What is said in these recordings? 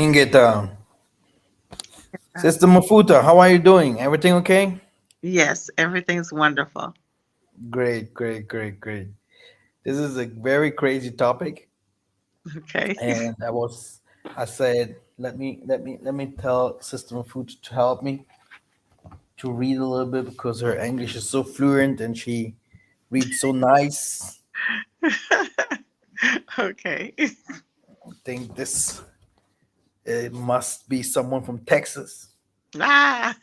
Ingeta, Sister Mafuta, how are you doing? Everything okay? Yes, everything's wonderful. Great, great, great, great. This is a very crazy topic, Okay. and I said, let me tell Sister Mafuta to help me to read a little bit because her English is so fluent and she reads so nice. Okay. I think this it must be someone from Texas. Ah,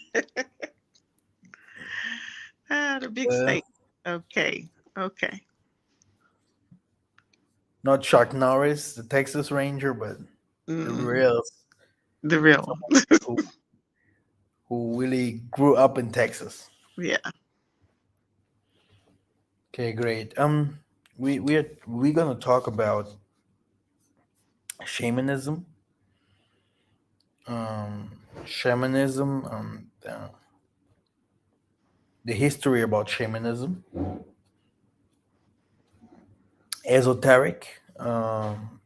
the big Uh, state. Okay. Okay. Not Chuck Norris, the Texas Ranger, but the Mm, real the real one. someone who really grew up in Texas. Yeah. Okay, great. We're gonna talk about shamanism. Shamanism. The history about shamanism, esoteric,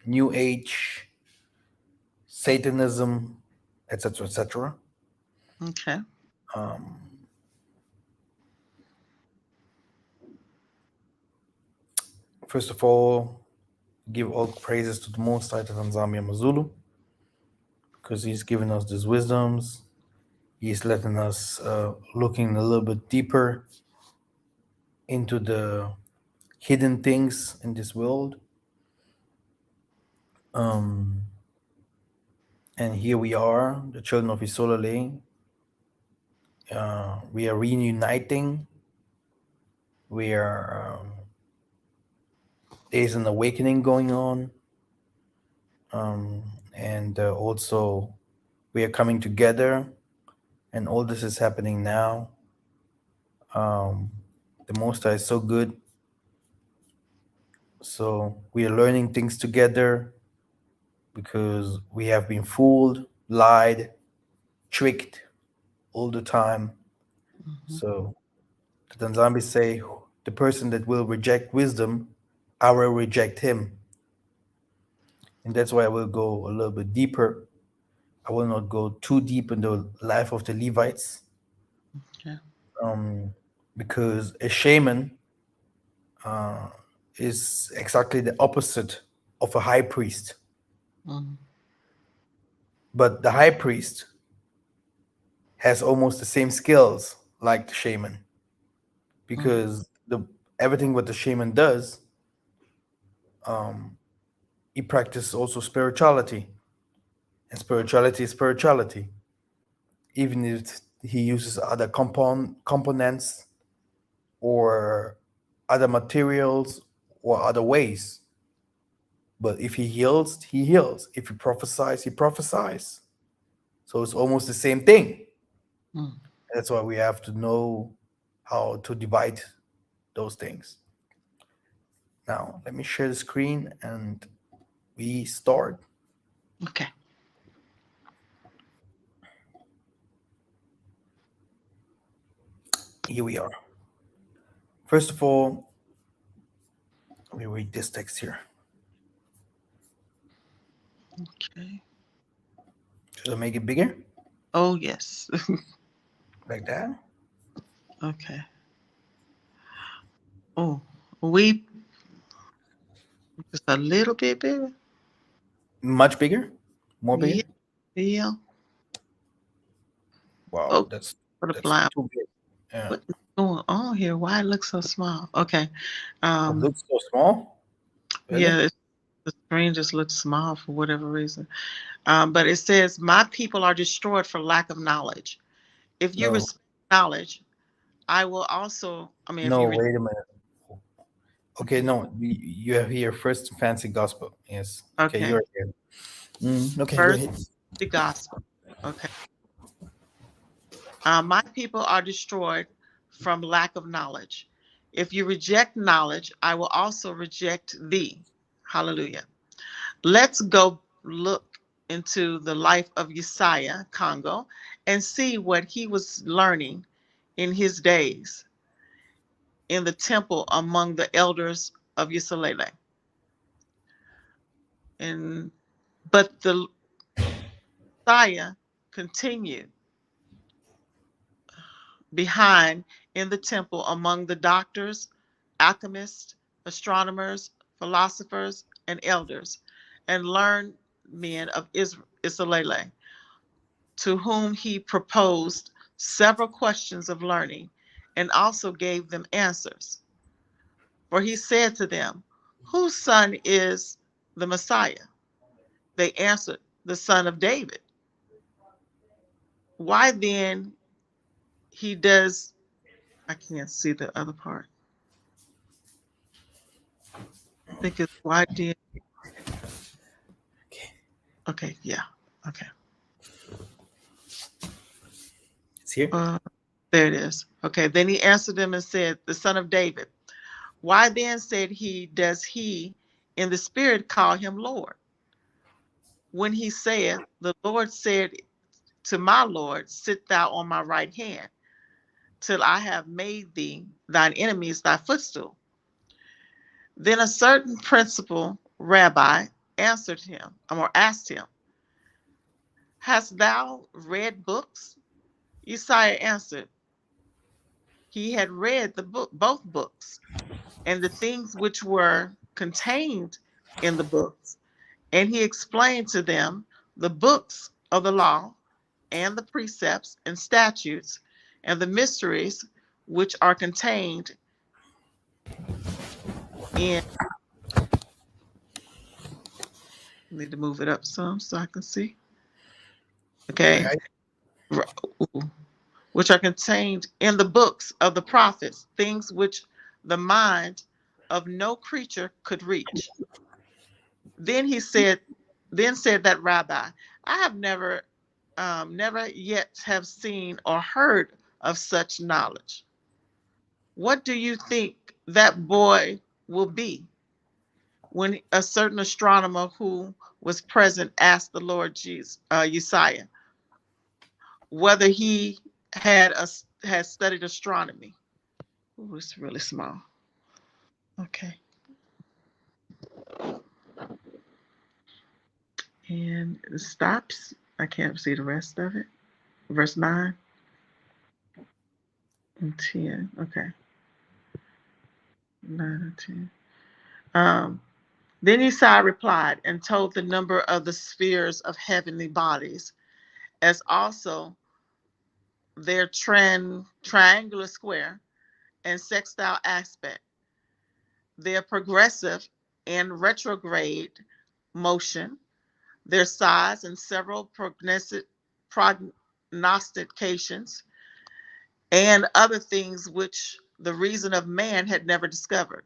New Age, Satanism, etc., etc. Okay. First of all, give all praises to the Most High Tanzania Mazulu because He's given us these wisdoms. He's letting us looking a little bit deeper into the hidden things in this world. Um, and here we are, the children of Isolale. We are reuniting. We are there's an awakening going on, and also we are coming together. And all this is happening now. Um, the Most High is so good. So we are learning things together because we have been fooled, lied, tricked all the time. Hmm. So the Tanzambis say the person that will reject wisdom, I will reject him. And that's why I will go a little bit deeper. I will not go too deep in the life of the Levites, Yeah. um, because a shaman uh, is exactly the opposite of a high priest. Mm, But the high priest has almost the same skills like the shaman mm, because the everything what the shaman does, um, he practices also spirituality, and spirituality is spirituality. Even if he uses other components or other materials or other ways, but if he heals, he heals. If he prophesies, he prophesies. So it's almost the same thing. mm. That's why we have to know how to divide those things. Now, let me share the screen and we start. Okay. Here we are. First of all, let me read this text here. Okay. Should I make it bigger? Oh, yes. Like that? Okay. Oh, we just a little bit bigger. Much bigger? More bigger? Yeah. Yeah. Wow, Oh, that's for the that's blind. too big. Yeah. What's going on here? Why it looks so small? Okay. It Um, looks so small. yeah, Really? the screen just looks small for whatever reason. But it says, "My people are destroyed for lack of knowledge. If you No. respect knowledge, I will also. I mean, if No, you wait a minute. Okay, no, you have here first fancy gospel. Yes. Okay, okay, you're here. Okay, go first ahead. the gospel. Okay, my people are destroyed from lack of knowledge. If you reject knowledge, I will also reject thee. Hallelujah. Let's go look into the life of Yesiah Congo and see what he was learning in his days in the temple among the elders of Yisrael. And but the Messiah continued behind in the temple among the doctors, alchemists, astronomers, philosophers, and elders, and learned men of Israel, to whom he proposed several questions of learning and also gave them answers. For he said to them, whose son is the Messiah? They answered, the son of David. Why then he does, I can't see the other part. I think it's why did, Okay, okay, yeah, okay. it's here. There it is. Okay, then he answered them and said, the son of David. Why then, said he, does he in the spirit call him Lord? When he saith, the Lord said to my Lord, sit thou on my right hand, till I have made thee thine enemies thy footstool. Then a certain principal rabbi answered him, or asked him, hast thou read books? Isaiah answered, he had read the book, both books, and the things which were contained in the books. And he explained to them the books of the law and the precepts and statutes and the mysteries which are contained in. Need to move it up some so I can see. Okay. I, Which are contained in the books of the prophets, things which the mind of no creature could reach. Then he said, then said that rabbi, I have never yet have seen or heard of such knowledge. What do you think that boy will be? When a certain astronomer who was present asked the Lord Jesus, Uzziah, whether he had studied astronomy. Ooh, it's really small. Okay. And it stops. I can't see the rest of it. Verse 9 and 10. Okay. 9 and 10. Then Esau replied and told the number of the spheres of heavenly bodies, as also their triangular square and sextile aspect, their progressive and retrograde motion, their size and several prognostications, and other things which the reason of man had never discovered.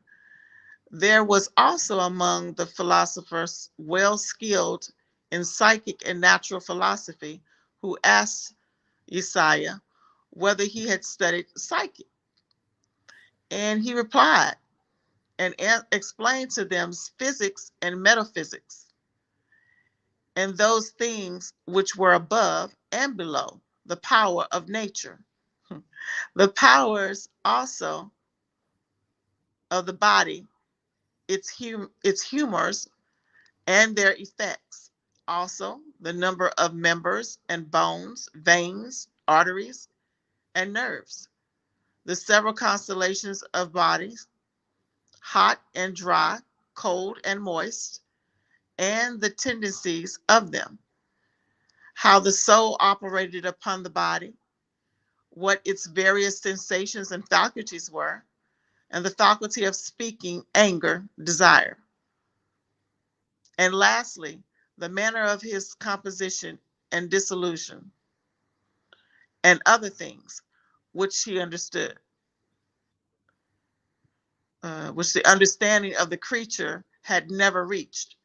There was also among the philosophers well skilled in psychic and natural philosophy who asked Isaiah whether he had studied psychic. And he replied and explained to them physics and metaphysics and those things which were above and below, the power of nature, the powers also of the body, its humors and their effects, also the number of members and bones, veins, arteries, and nerves, the several constellations of bodies, hot and dry, cold and moist, and the tendencies of them, how the soul operated upon the body, what its various sensations and faculties were, and the faculty of speaking, anger, desire. And lastly, the manner of his composition and dissolution, and other things which he understood, which the understanding of the creature had never reached.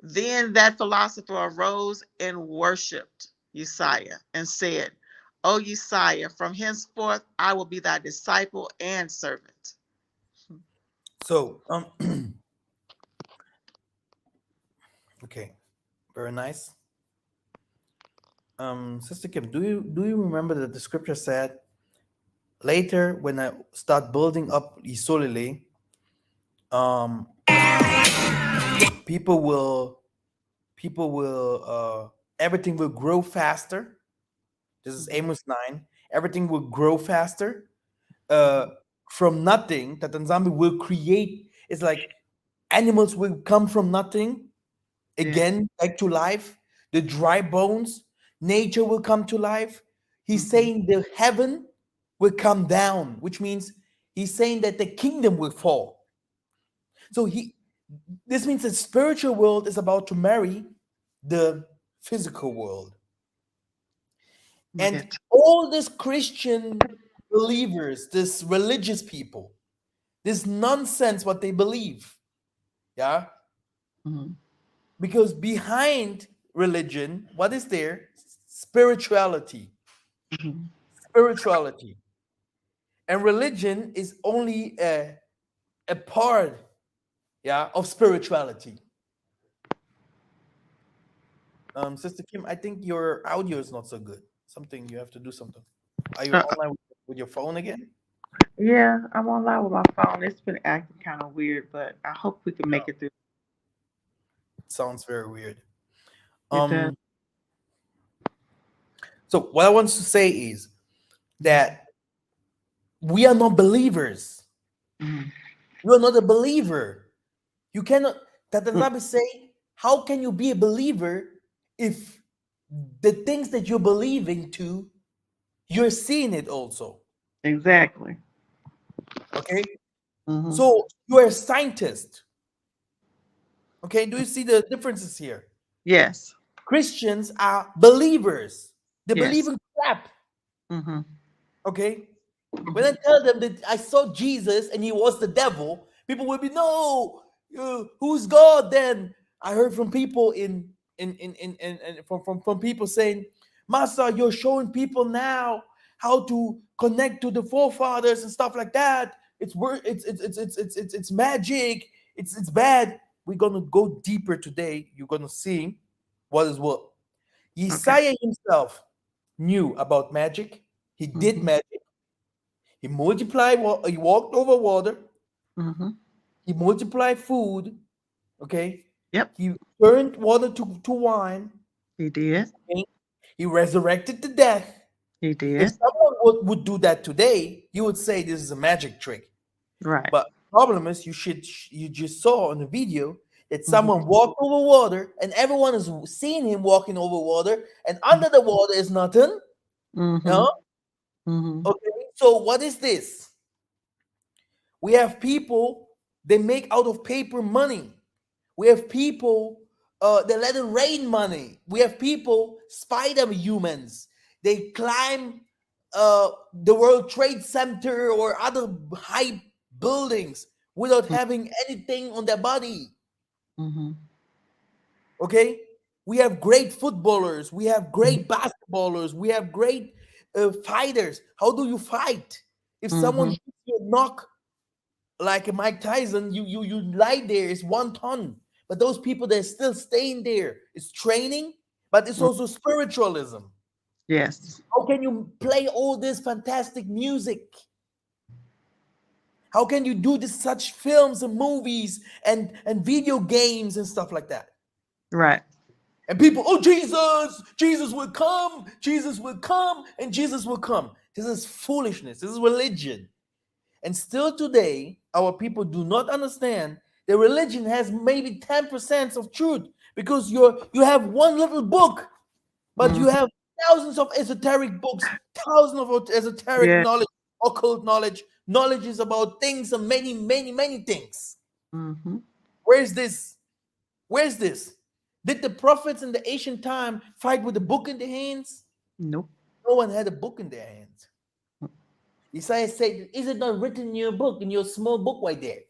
Then that philosopher arose and worshipped Uzziah and said, O Uzziah, from henceforth I will be thy disciple and servant. so, okay, very nice. Sister Kim, do you remember that the scripture said later when I start building up Isolile, um, people will people will everything will grow faster. This is Mhm. Amos 9. Everything will grow faster. Uh, from nothing, that Nzambi will create. It's like animals will come from nothing Yes. again back to life. The dry bones, nature will come to life. He's Mhm. saying the heaven will come down, which means he's saying that the kingdom will fall. So this means the spiritual world is about to marry the physical world. Look And at. all these Christian believers, this religious people, this nonsense what they believe, yeah? Mhm. Because behind religion, what is there? Spirituality. Mhm. Spirituality. And religion is only a part, yeah, of spirituality. Sister Kim, I think your audio is not so good. Something you have to do something. Are you Uh, online with your phone again? yeah, I'm online with my phone. It's been acting kind of weird, but I hope we can No, make it through. it sounds very weird. It does. Um, so what I want to say is Mhm. that we are not believers. Mhm. You are not a believer. You cannot. That the Mm, Bible say, how can you be a believer if the things that you're believing to, you're seeing it also? exactly. Okay, Hmm. so you are a scientist. Okay, do you see the differences here? Yes. Christians are believers. They believe Yes. in crap. Hmm. Okay, when I Hmm. tell them that I saw Jesus and he was the devil, people will be, no, who's God then? I heard from people from people saying, Massa, you're showing people now how to connect to the forefathers and stuff like that. It's magic. It's bad. We're gonna go deeper today. You're gonna see what is what. Okay. Isaiah himself knew about magic. He did Hmm. magic. He multiplied, he walked over water. Hmm. He multiplied food. Okay. Yep. He turned water to wine. He did. Okay? He resurrected the death. He If did. someone would do that today, you would say this is a magic trick. Right. But problem is, you just saw on the video that Hmm. someone walked over water, and everyone is seeing him walking over water, and under the water is nothing. You Hmm. know? Hmm. Okay. So what is this? We have people they make out of paper money. We have people they let it rain money. We have people spider humans. They climb the World Trade Center or other high buildings without having anything on their body. Hmm. Okay, we have great footballers. We have great basketballers. We have great fighters. How do you fight? If someone Hmm. gives you a knock like Mike Tyson, you lie there, it's 1 ton. But those people they're still staying there. It's training, but it's also spiritualism. Yes. How can you play all this fantastic music? How can you do this such films and movies and video games and stuff like that? Right. And people, oh Jesus, Jesus will come, Jesus will come, and Jesus will come. This is foolishness. This is religion. And still today, our people do not understand that religion has maybe 10% of truth because you have one little book, but you Hmm. have thousands of esoteric books, thousands of esoteric Yeah. knowledge, occult knowledge, knowledges about things and many, many, many things. Hmm. Where's this? Where's this? Did the prophets in the ancient time fight with a book in their hands? Nope. No one had a book in their hands. Isaiah said, is it not written in your book, in your small book right there?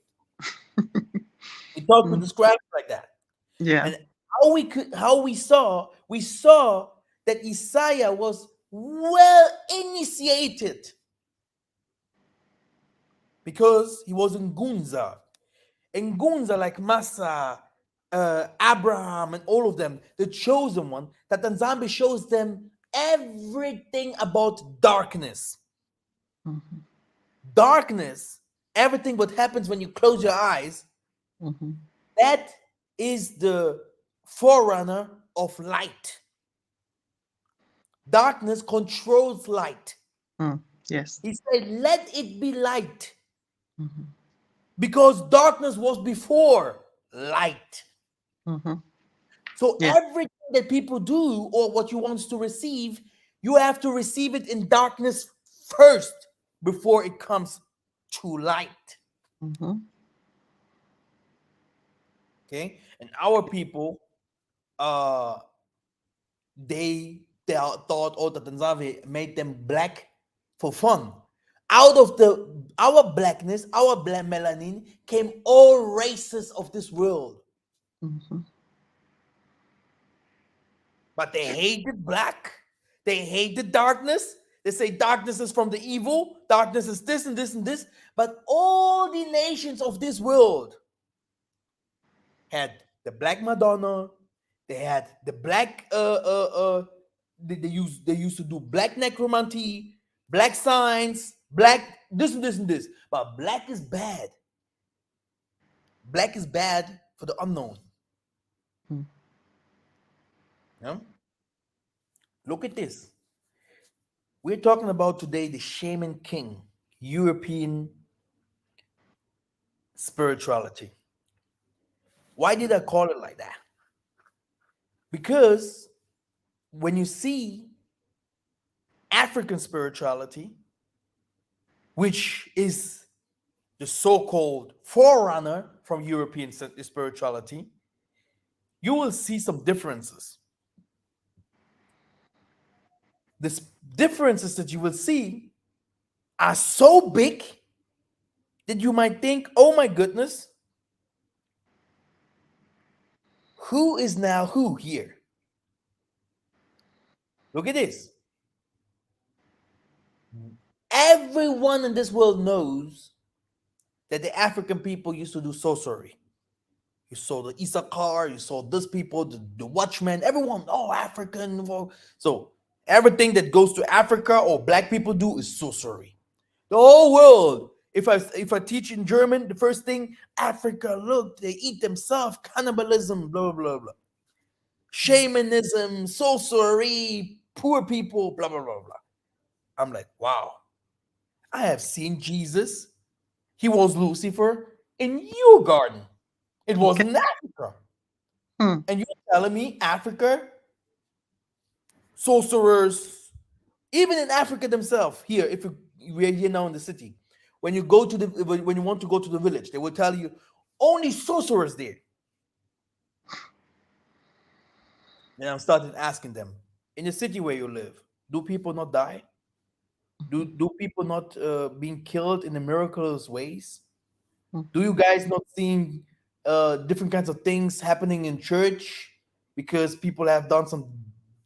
He talked with Hmm. the scribes like that. Yeah. And how we saw that Isaiah was well initiated because he was in Gunza. In Gunza, like Massa, Abraham, and all of them, the chosen one, that Nzambi shows them everything about darkness. Hmm. Darkness, everything what happens when you close your eyes, Hmm. that is the forerunner of light. Darkness controls light. Mm. Yes. He said, let it be light. Mm-hmm. Because darkness was before light. Mm-hmm. So Yeah. everything that people do or what you want to receive, you have to receive it in darkness first before it comes to light. Mm-hmm. Okay? And our people, uh, they thought, oh, the Tanzania made them black for fun. Out of our blackness, our black melanin came all races of this world. Mm-hmm. But they hated black. They hated darkness. They say darkness is from the evil. Darkness is this and this and this. But all the nations of this world had the black Madonna. They had the black. They used to do black necromancy, black signs, black this and this and this. But black is bad. Black is bad for the unknown. Mm. Yeah? Look at this. We're talking about today the Shaman King, European spirituality. Why did I call it like that? Because when you see African spirituality, which is the so called forerunner from European spirituality, you will see some differences. The differences that you will see are so big that you might think, oh my goodness, who is now who here? Look at this. Everyone in this world knows that the African people used to do sorcery. You saw the Issachar, you saw this people, the watchmen, everyone, oh, African. So everything that goes to Africa or black people do is sorcery. The whole world. If I teach in German, the first thing, Africa, look, they eat themselves, cannibalism, blah, blah, blah. Shamanism, sorcery, poor people, blah, blah, blah, blah. I'm like, wow, I have seen Jesus. He was Lucifer in your garden. It was Okay. in Africa. Hmm. And you're telling me Africa, sorcerers, even in Africa themselves, here, if we're here now in the city, when you go to when you want to go to the village, they will tell you only sorcerers there. Then I'm started asking them, in the city where you live, do people not die? Do people not being killed in the miraculous ways? Do you guys not seeing different kinds of things happening in church because people have done some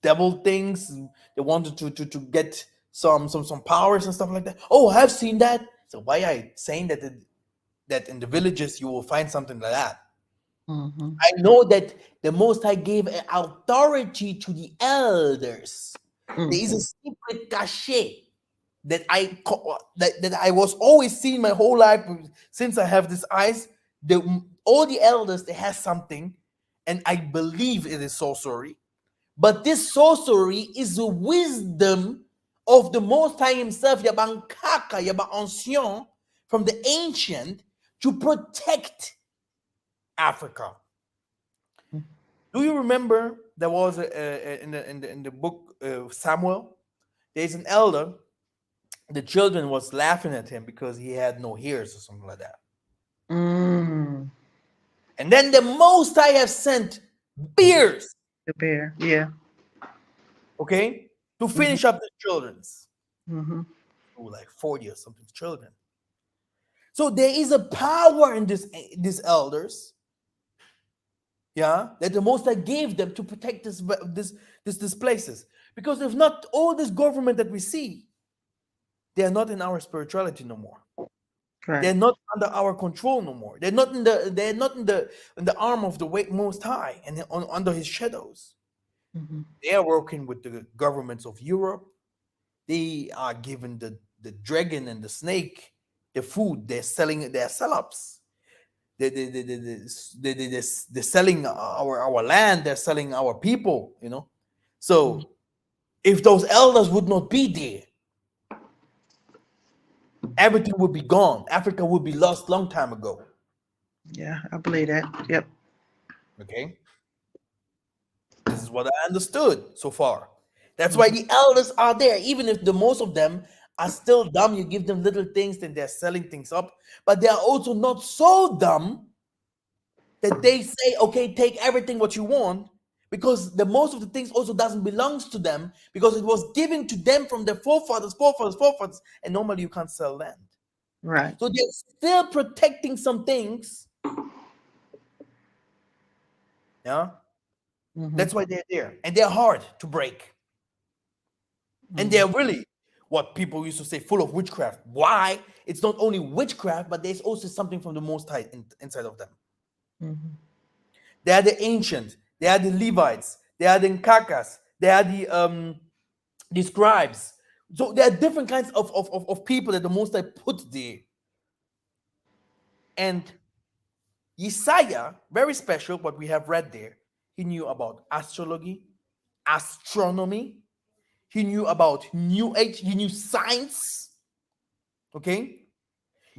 devil things and they wanted to get some powers and stuff like that? Oh, I've seen that. So why I saying that in the villages you will find something like that? Mm-hmm. I know that the Most High gave authority to the elders. There is a secret cachet that I was always seeing my whole life since I have this eyes. All the elders they have something, and I believe it is sorcery. But this sorcery is the wisdom of the Most High Himself, Yabang Kaka, Yabang Ancien, from the ancient to protect Africa. Do you remember there was in the book Samuel? There's an elder. The children was laughing at him because he had no ears or something like that. Mm. And then the Most High have sent bears, The bear. Yeah. okay, to Mm-hmm. finish up the children's. Mm-hmm. Oh, like 40 or something children. So there is a power in these elders, yeah, that the Most High gave them to protect this places. Because if not, all this government that we see, they are not in our spirituality no more. Right. They're not under our control no more. They're not in the arm of the Most High and under His shadows. Mm-hmm. They are working with the governments of Europe. They are giving the dragon and the snake the food. They're selling their sell-ups. They're selling our land. They're selling our people. Mm-hmm. So If those elders would not be there, everything would be gone. Africa would be lost long time ago. Yeah, I believe that. Yep. Okay, this is what I understood so far. That's why Mhm. the elders are there, even if the most of them are still dumb. You give them little things, then they're selling things up, but they are also not so dumb that they say, okay, take everything what you want, because the most of the things also doesn't belongs to them, because it was given to them from their forefathers, and normally you can't sell land. Right. So they're still protecting some things. Yeah, Mm-hmm. that's why they're there, and they're hard to break, and Mm-hmm. they're really what people used to say full of witchcraft. Why? It's not only witchcraft, but there's also something from the Most High inside of them. Mm-hmm. They are the ancient. They are the Levites. They are the Nkakas. They are the scribes. So there are different kinds of people that the Most High put there. And Isaiah, very special, what we have read there, he knew about astrology, astronomy. He knew about New Age. He knew science. Okay.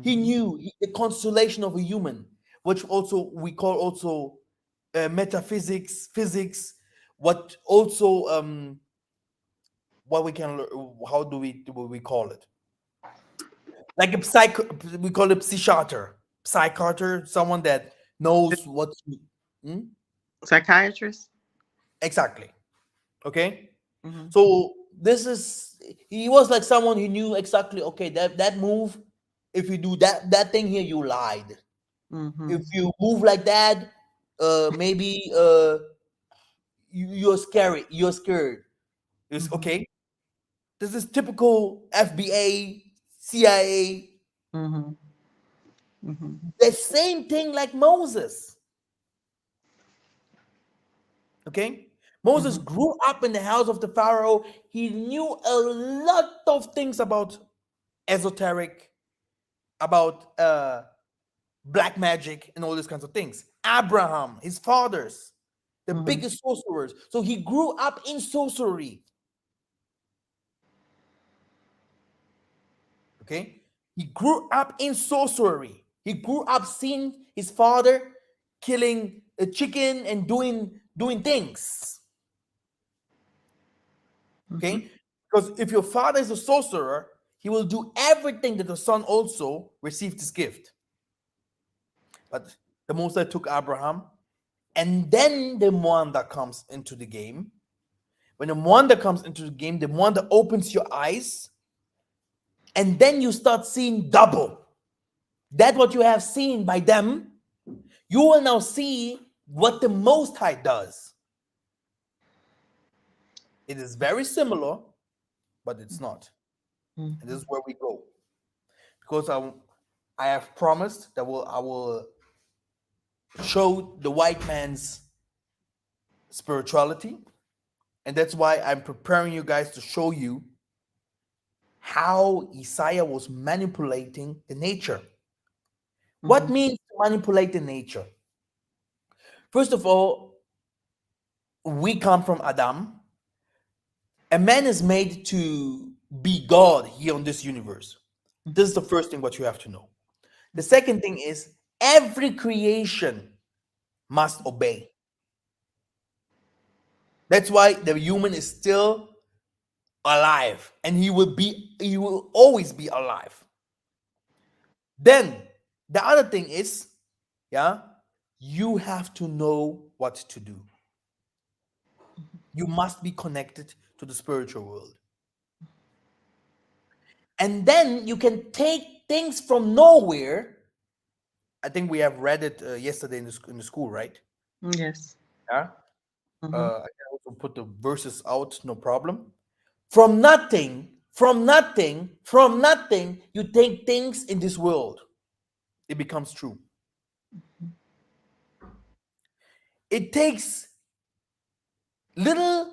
He Mm-hmm. knew the constellation of a human, which also we call also metaphysics, physics. What also what we can how do we call it, like a we call it psychiater, someone that knows what Hmm? Psychiatrist. Exactly. Okay, Mm-hmm. so this is, he was like someone who knew exactly, okay, that move, if you do that thing here, you lied. Mm-hmm. If you move like that, maybe you're scared. It's Mm-hmm. okay. This is typical FBA, CIA. Mm-hmm. Mm-hmm. The same thing like Moses. Okay? Moses Mm-hmm. grew up in the house of the Pharaoh. He knew a lot of things about esoteric, about black magic, and all these kinds of things. Abraham, his fathers, the Mm-hmm. biggest sorcerers. So he grew up in sorcery. Okay? He grew up in sorcery. He grew up seeing his father killing a chicken and doing things. Mm-hmm. Okay? Because if your father is a sorcerer, he will do everything that the son also received this gift. But the Most High took Abraham, and then the Mwanda comes into the game. When the Mwanda comes into the game, the Mwanda opens your eyes, and then you start seeing double. That what you have seen by them, you will now see what the Most High does. It is very similar, but it's not. And this Mm-hmm. is where we go. Because I have promised that I will show the white man's spirituality. And that's why I'm preparing you guys to show you how Isaiah was manipulating the nature. What Mm-hmm. means to manipulate the nature? First of all, we come from Adam. A man is made to be God here on this universe. This is the first thing what you have to know. The second thing is every creation must obey. That's why the human is still alive, and he will always be alive. Then the other thing is, yeah, you have to know what to do. You must be connected to the spiritual world. And then you can take things from nowhere. I think we have read it yesterday in the school, right? Yes. Yeah. Mm-hmm. I can also put the verses out, no problem. From nothing, you take things in this world. It becomes true. It takes little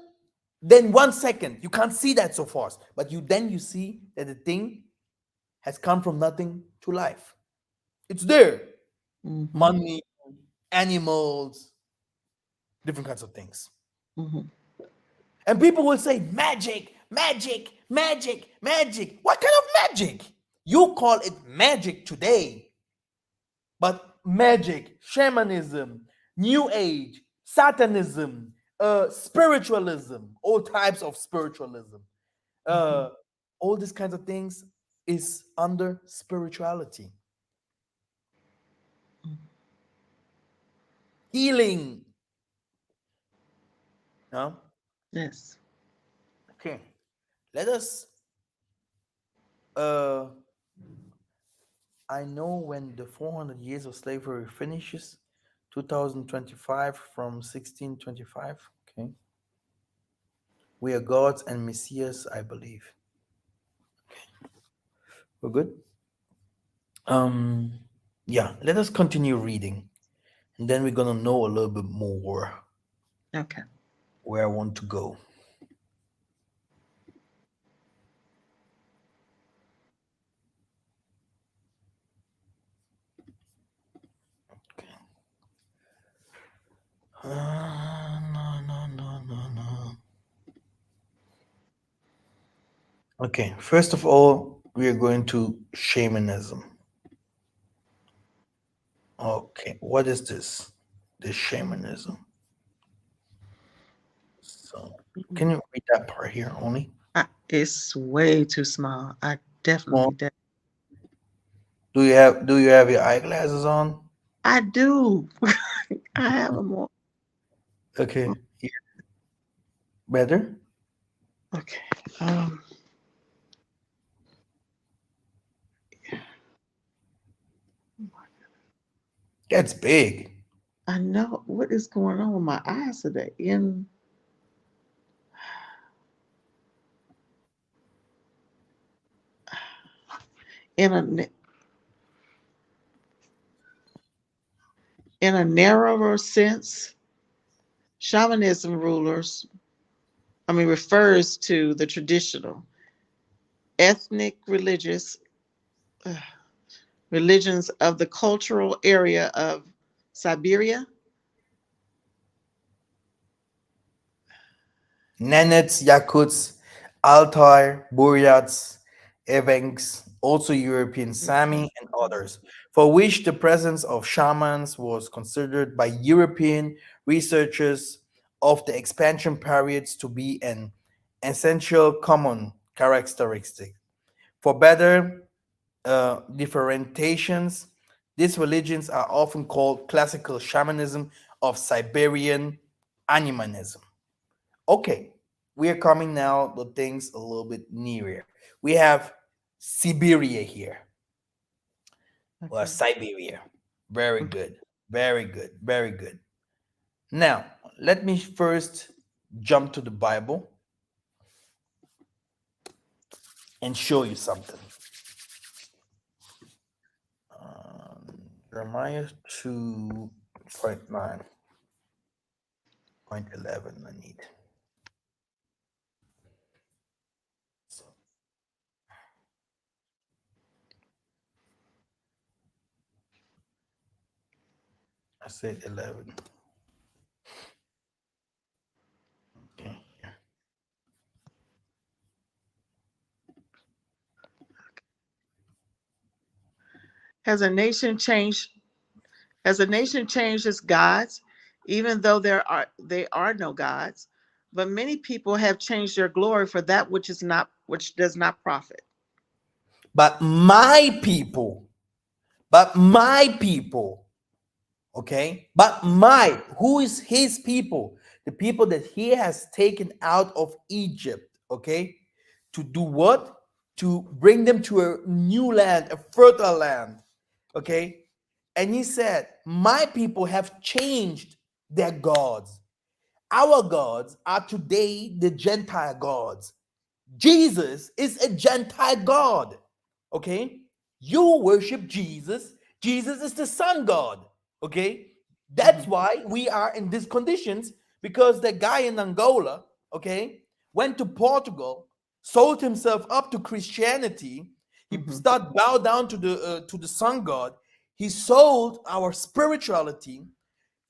than 1 second. You can't see that so fast, but you see that the thing has come from nothing to life. It's there. Mm-hmm. Money, animals, different kinds of things. Mm-hmm. And people will say, magic, magic, magic, magic. What kind of magic? You call it magic today. But magic, shamanism, new age, satanism, spiritualism, all types of spiritualism, Mhm. uh, all these kinds of things is under spirituality. Healing. No? Yes. Okay. Let us uh I know when the 400 years of slavery finishes, 2025 from 1625. Okay. We are gods and messiahs, I believe. We're good. Um, yeah, let us continue reading, and then we're gonna know a little bit more Okay. where I want to go. No, no, no, no, no. Okay, first of all, we are going to shamanism. Okay, what is this? This shamanism. So, can you read that part here only? It's way too small. I Small. definitely, Do you have your eyeglasses on? I do. I have a more. Okay, here, better. Okay. Um, That's big. I know what is going on with my eyes today. In a in a narrower sense, shamanism refers to the traditional ethnic uh, religions of the cultural area of Siberia. Nenets, Yakuts, Altai, Buryats, Evenks, also European Sami, and others, for which the presence of shamans was considered by European researchers of the expansion periods to be an essential common characteristic. For better differentiations, these religions are often called classical shamanism of Siberian animism. Okay, we are coming now to things a little bit nearer. We have Siberia here, or Okay. Siberia. Very good, very good, very good. Now, let me first jump to the Bible and show you something. Jeremiah 2.9.11. I need. So I said 11. Okay. Has a nation changed? Has a nation changed its gods, even though they are no gods? But many people have changed their glory for that which does not profit. But my people, but my people, okay, but my, who is his people? The people that he has taken out of Egypt, okay, to do what? To bring them to a new land, a fertile land, okay. And he said, my people have changed their gods. Our gods are today the Gentile gods. Jesus is a Gentile God. Okay? You worship Jesus. Jesus is the Son God. Okay? That's Mhm, why we are in these conditions, because the guy in Angola, okay, went to Portugal, sold himself up to Christianity. He mhm, started bow down to the Sun God. He sold our spirituality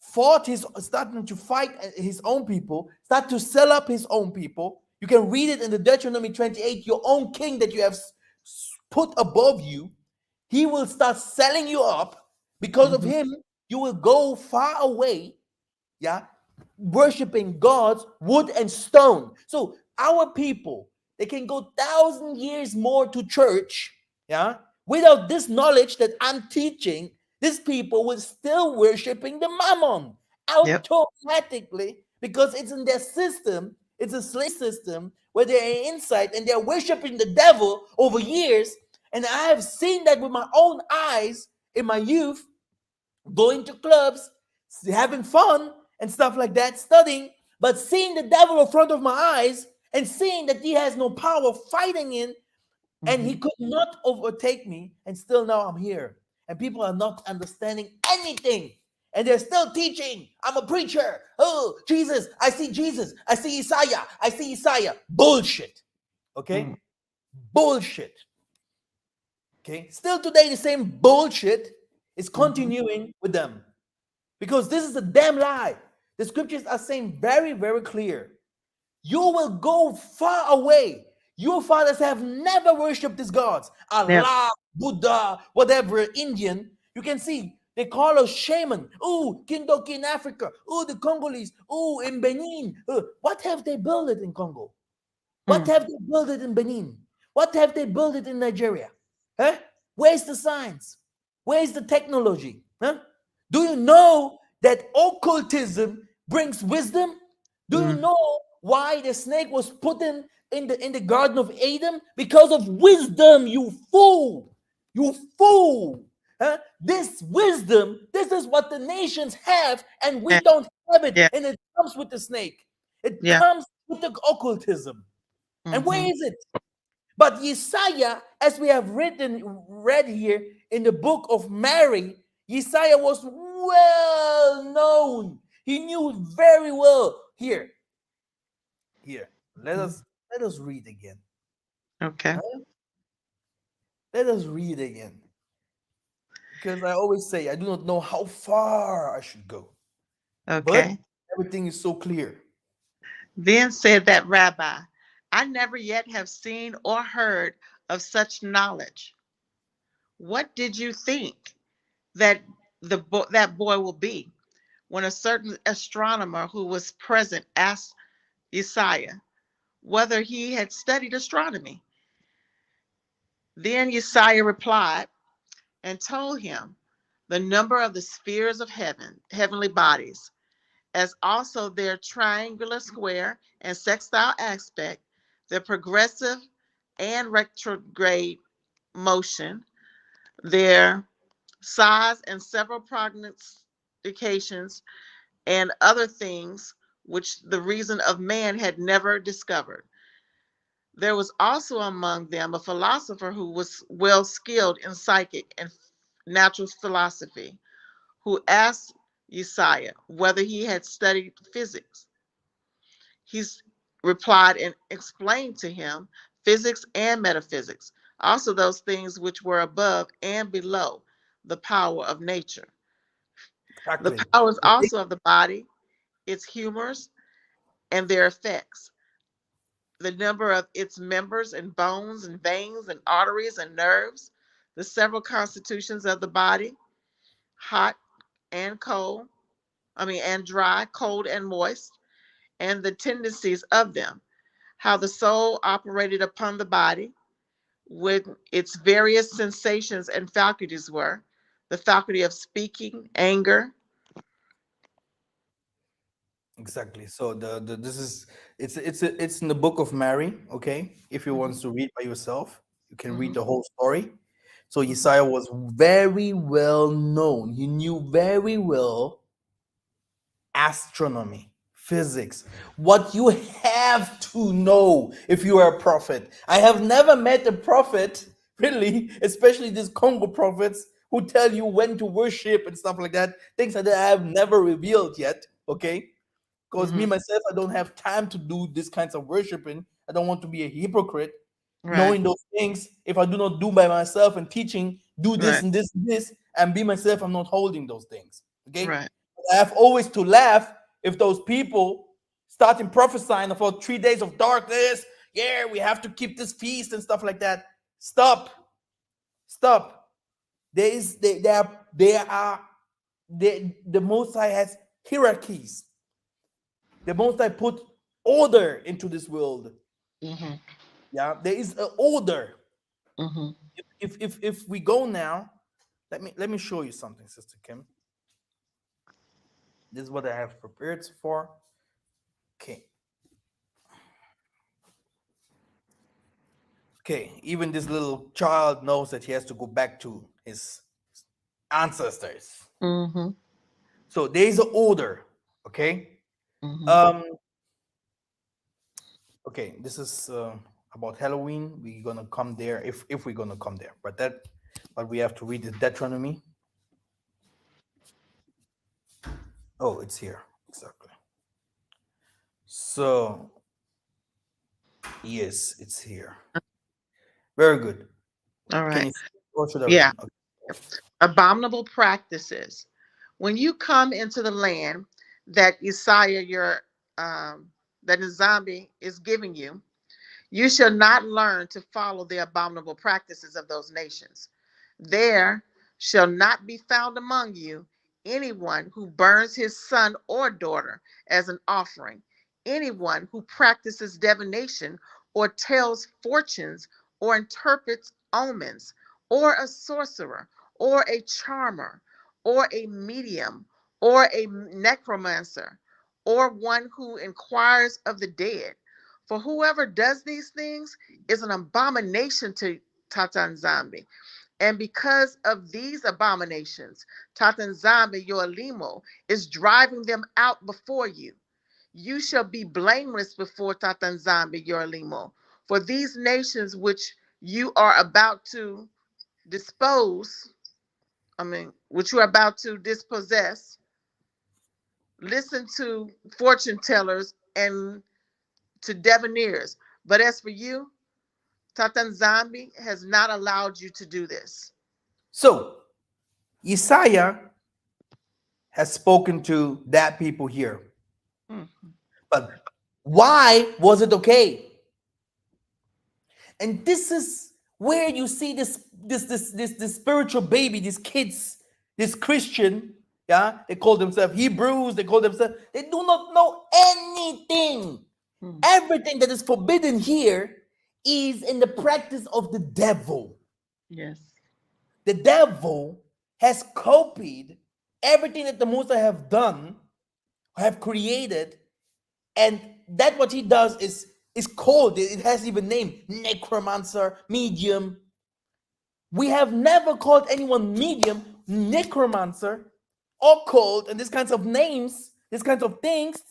fought his starting to fight his own people, start to sell up his own people. You can read it in the Deuteronomy 28. Your own king that you have put above you, he will start selling you up. Because of Mm-hmm. him, you will go far away, yeah, worshiping gods, wood and stone. So our people, they can go 1,000 years more to church, yeah, without this knowledge that I'm teaching. These people will still worshiping the mammon Yep. automatically because it's in their system. It's a slave system where they're inside and they're worshiping the devil over years. And I have seen that with my own eyes in my youth, going to clubs, having fun and stuff like that, studying, but seeing the devil in front of my eyes and seeing that he has no power fighting in, and he Mm-hmm. could not overtake me, and still now I'm here. And people are not understanding anything. And they're still teaching. I'm a preacher. Oh, Jesus. I see Jesus. I see Isaiah. I see Isaiah. Bullshit. Okay? Bullshit. Okay? Still today, the same bullshit is Mm-hmm. continuing with them. Because this is a damn lie. The scriptures are saying very, very clear. You will go far away. Your fathers have never worshipped these gods. Yep. Allah, Buddha, whatever, Indian. You can see they call us shaman. Oh, Kindoki in Africa. Oh, the Congolese. Oh, in Benin. What have they built it in Congo? What Mm. have they built it in Benin? What have they built it in Nigeria? Huh? Where's the science? Where's the technology? Huh? Do you know that occultism brings wisdom? Do you Mm. know why the snake was put in the Garden of Eden? Because of wisdom, you fool! You fool! Huh? This wisdom, this is what the nations have, and we Yeah. don't have it, Yeah. and it comes with the snake. It Yeah. comes with the occultism. And where Mm-hmm. is it? But Yesaiah, as we have read here in the book of Mary, Yesaiah was well known. He knew very well. Here. Let Mm-hmm. us let us read again. Okay. Huh? Let us read again. Because I always say I do not know how far I should go. But Okay. everything is so clear. Then said that rabbi, I never yet have seen or heard of such knowledge. What did you think that that boy will be? When a certain astronomer who was present asked Isaiah whether he had studied astronomy. Then Isaiah replied and told him the number of the spheres of heaven, heavenly bodies, as also their triangular, square, and sextile aspect, their progressive and retrograde motion, their size, and several prognostications and other things which the reason of man had never discovered. There was also among them a philosopher who was well skilled in psychic and natural philosophy, who asked Isaiah whether he had studied physics. He replied and explained to him physics and metaphysics, also those things which were above and below the power of nature. The Exactly. powers Okay? also of the body, its humors and their effects, the number of its members and bones and veins and arteries and nerves, the several constitutions of the body, hot and cold, and dry, cold and moist, and the tendencies of them, how the soul operated upon the body, with its various sensations and faculties were, the faculty of speaking, anger. Exactly. So the this is it's in the book of Mary. Okay, if you want Mhm, to read by yourself, you can read mhm, the whole story. So mhm, Isaiah was very well known. He knew very well astronomy, physics, what you have to know if you are a prophet. I have never met a prophet, really, especially these Congo prophets who tell you when to worship and stuff like that. Things that I have never revealed yet. Okay, because me mhm. myself, I don't have time to do this kinds of worshiping. I don't want to be a hypocrite. Right, Knowing those things, if I do not do by myself and teaching, do this right, and this and this, and be myself, I'm not holding those things. Okay, right. laugh, always to laugh if those people starting prophesying about 3 days of darkness. Yeah, we have to keep this feast and stuff like that. Stop, stop. The Most High has hierarchies. The Most High put order into this world. Mm-hmm. Yeah, there is an order. Mm-hmm. If we go now, let me show you something, Sister Kim. This is what I have prepared so far. Okay. Okay, even this little child knows that he has to go back to his ancestors. Mm-hmm. So there is an order. Okay. Mm-hmm. Um. Okay. This is about Halloween. We're gonna come there if we're gonna come there. But we have to read the Deuteronomy. Oh, it's here exactly. So yes, it's here. Very good. All Can right. you? Or should I read? Yeah. Okay. Abominable practices. When you come into the land that Isaiah, your that is zombie is giving you, you shall not learn to follow the abominable practices of those nations. There shall not be found among you anyone who burns his son or daughter as an offering, anyone who practices divination or tells fortunes or interprets omens, or a sorcerer, or a charmer, or a medium, or a necromancer, or one who inquires of the dead. For whoever does these things is an abomination to Tatanzambi. And because of these abominations, Tatanzambi, your limo, is driving them out before you. You shall be blameless before Tatanzambi, your limo. For these nations which you are about to dispose, which you are about to dispossess, listen to fortune tellers and to diviners. But as for you, Tatan Zambi has not allowed you to do this. So Isaiah has spoken to that people here. Hmm. But why was it okay? And this is where you see this spiritual baby, these kids, this Christian, yeah, they call themselves Hebrews, they call themselves, they do not know anything. Hmm. Everything that is forbidden here is in the practice of the devil. Yes. The devil has copied everything that the Most High have done, have created, and that what he does is called, it has even name, necromancer, medium. We have never called anyone medium, necromancer, occult, and these kinds of names, these kinds of things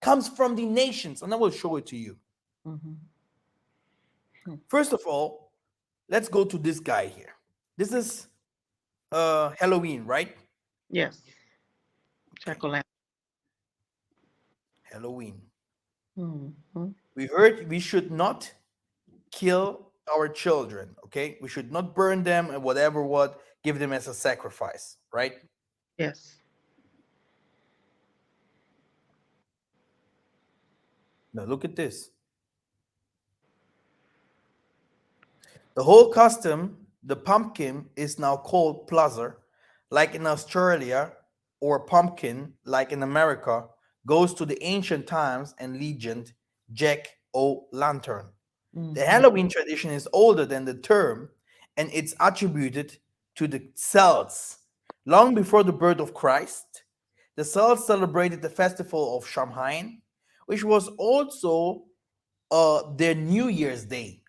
comes from the nations, and I will show it to you. Hmm. First of all, let's go to this guy here. This is Halloween, right? Yes. Okay, Jack-o'-lantern. Halloween. Mm-hmm. We heard we should not kill our children, okay? We should not burn them and whatever what, give them as a sacrifice, right? Yes. Now look at this. The whole custom, the pumpkin is now called plaza, like in Australia, or pumpkin, like in America, goes to the ancient times and legend Jack o' Lantern. The Mm-hmm. Halloween tradition is older than the term, and it's attributed to the Celts. Long before the birth of Christ, the Celts celebrated the Festival of Shamhain, which was also their New Year's Day.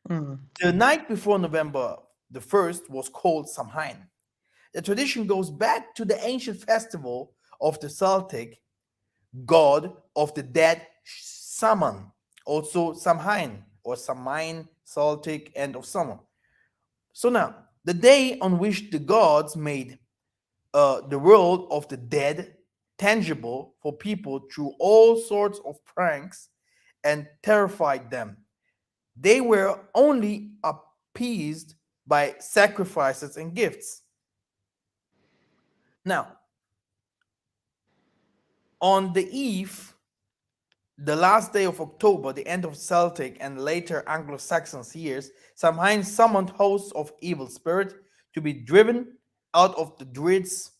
Mm-hmm. The night before November the 1st was called Samhain. The tradition goes back to the ancient festival of the Celtic god of the dead, Shaman, also Samhain or Samhain, Celtic end of summer. So now, the day on which the gods made the world of the dead tangible for people through all sorts of pranks and terrified them. They were only appeased by sacrifices and gifts. Now, On the eve, the last day of October, the end of Celtic and later Anglo-Saxon years, Samhain summoned hosts of evil spirit to be driven out of the Druids'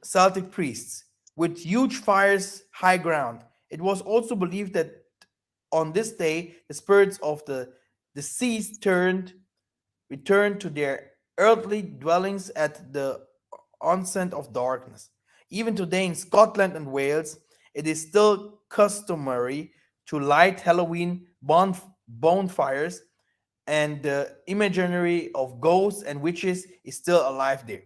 Celtic priests with huge fires high ground. It was also believed that on this day the spirits of the deceased returned to their earthly dwellings at the onset of darkness. Even today in Scotland and Wales, it is still customary to light Halloween bonfires, and the imaginary of ghosts and witches is still alive there.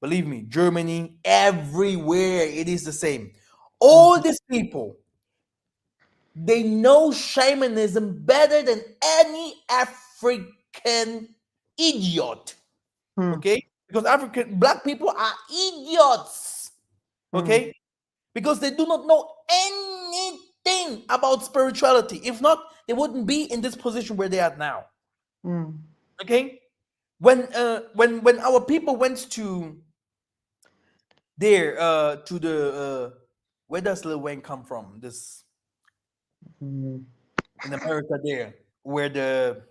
Believe me, Germany, everywhere it is the same. All Mhm. these people, they know shamanism better than any African idiot. Mhm. Okay? Because African black people are idiots. Mhm. Okay? Because they do not know anything about spirituality. If not, they wouldn't be in this position where they are now. Mhm. Okay? When our people went to there to the where does Lil Wayne come from? This Mhm. in America there, where the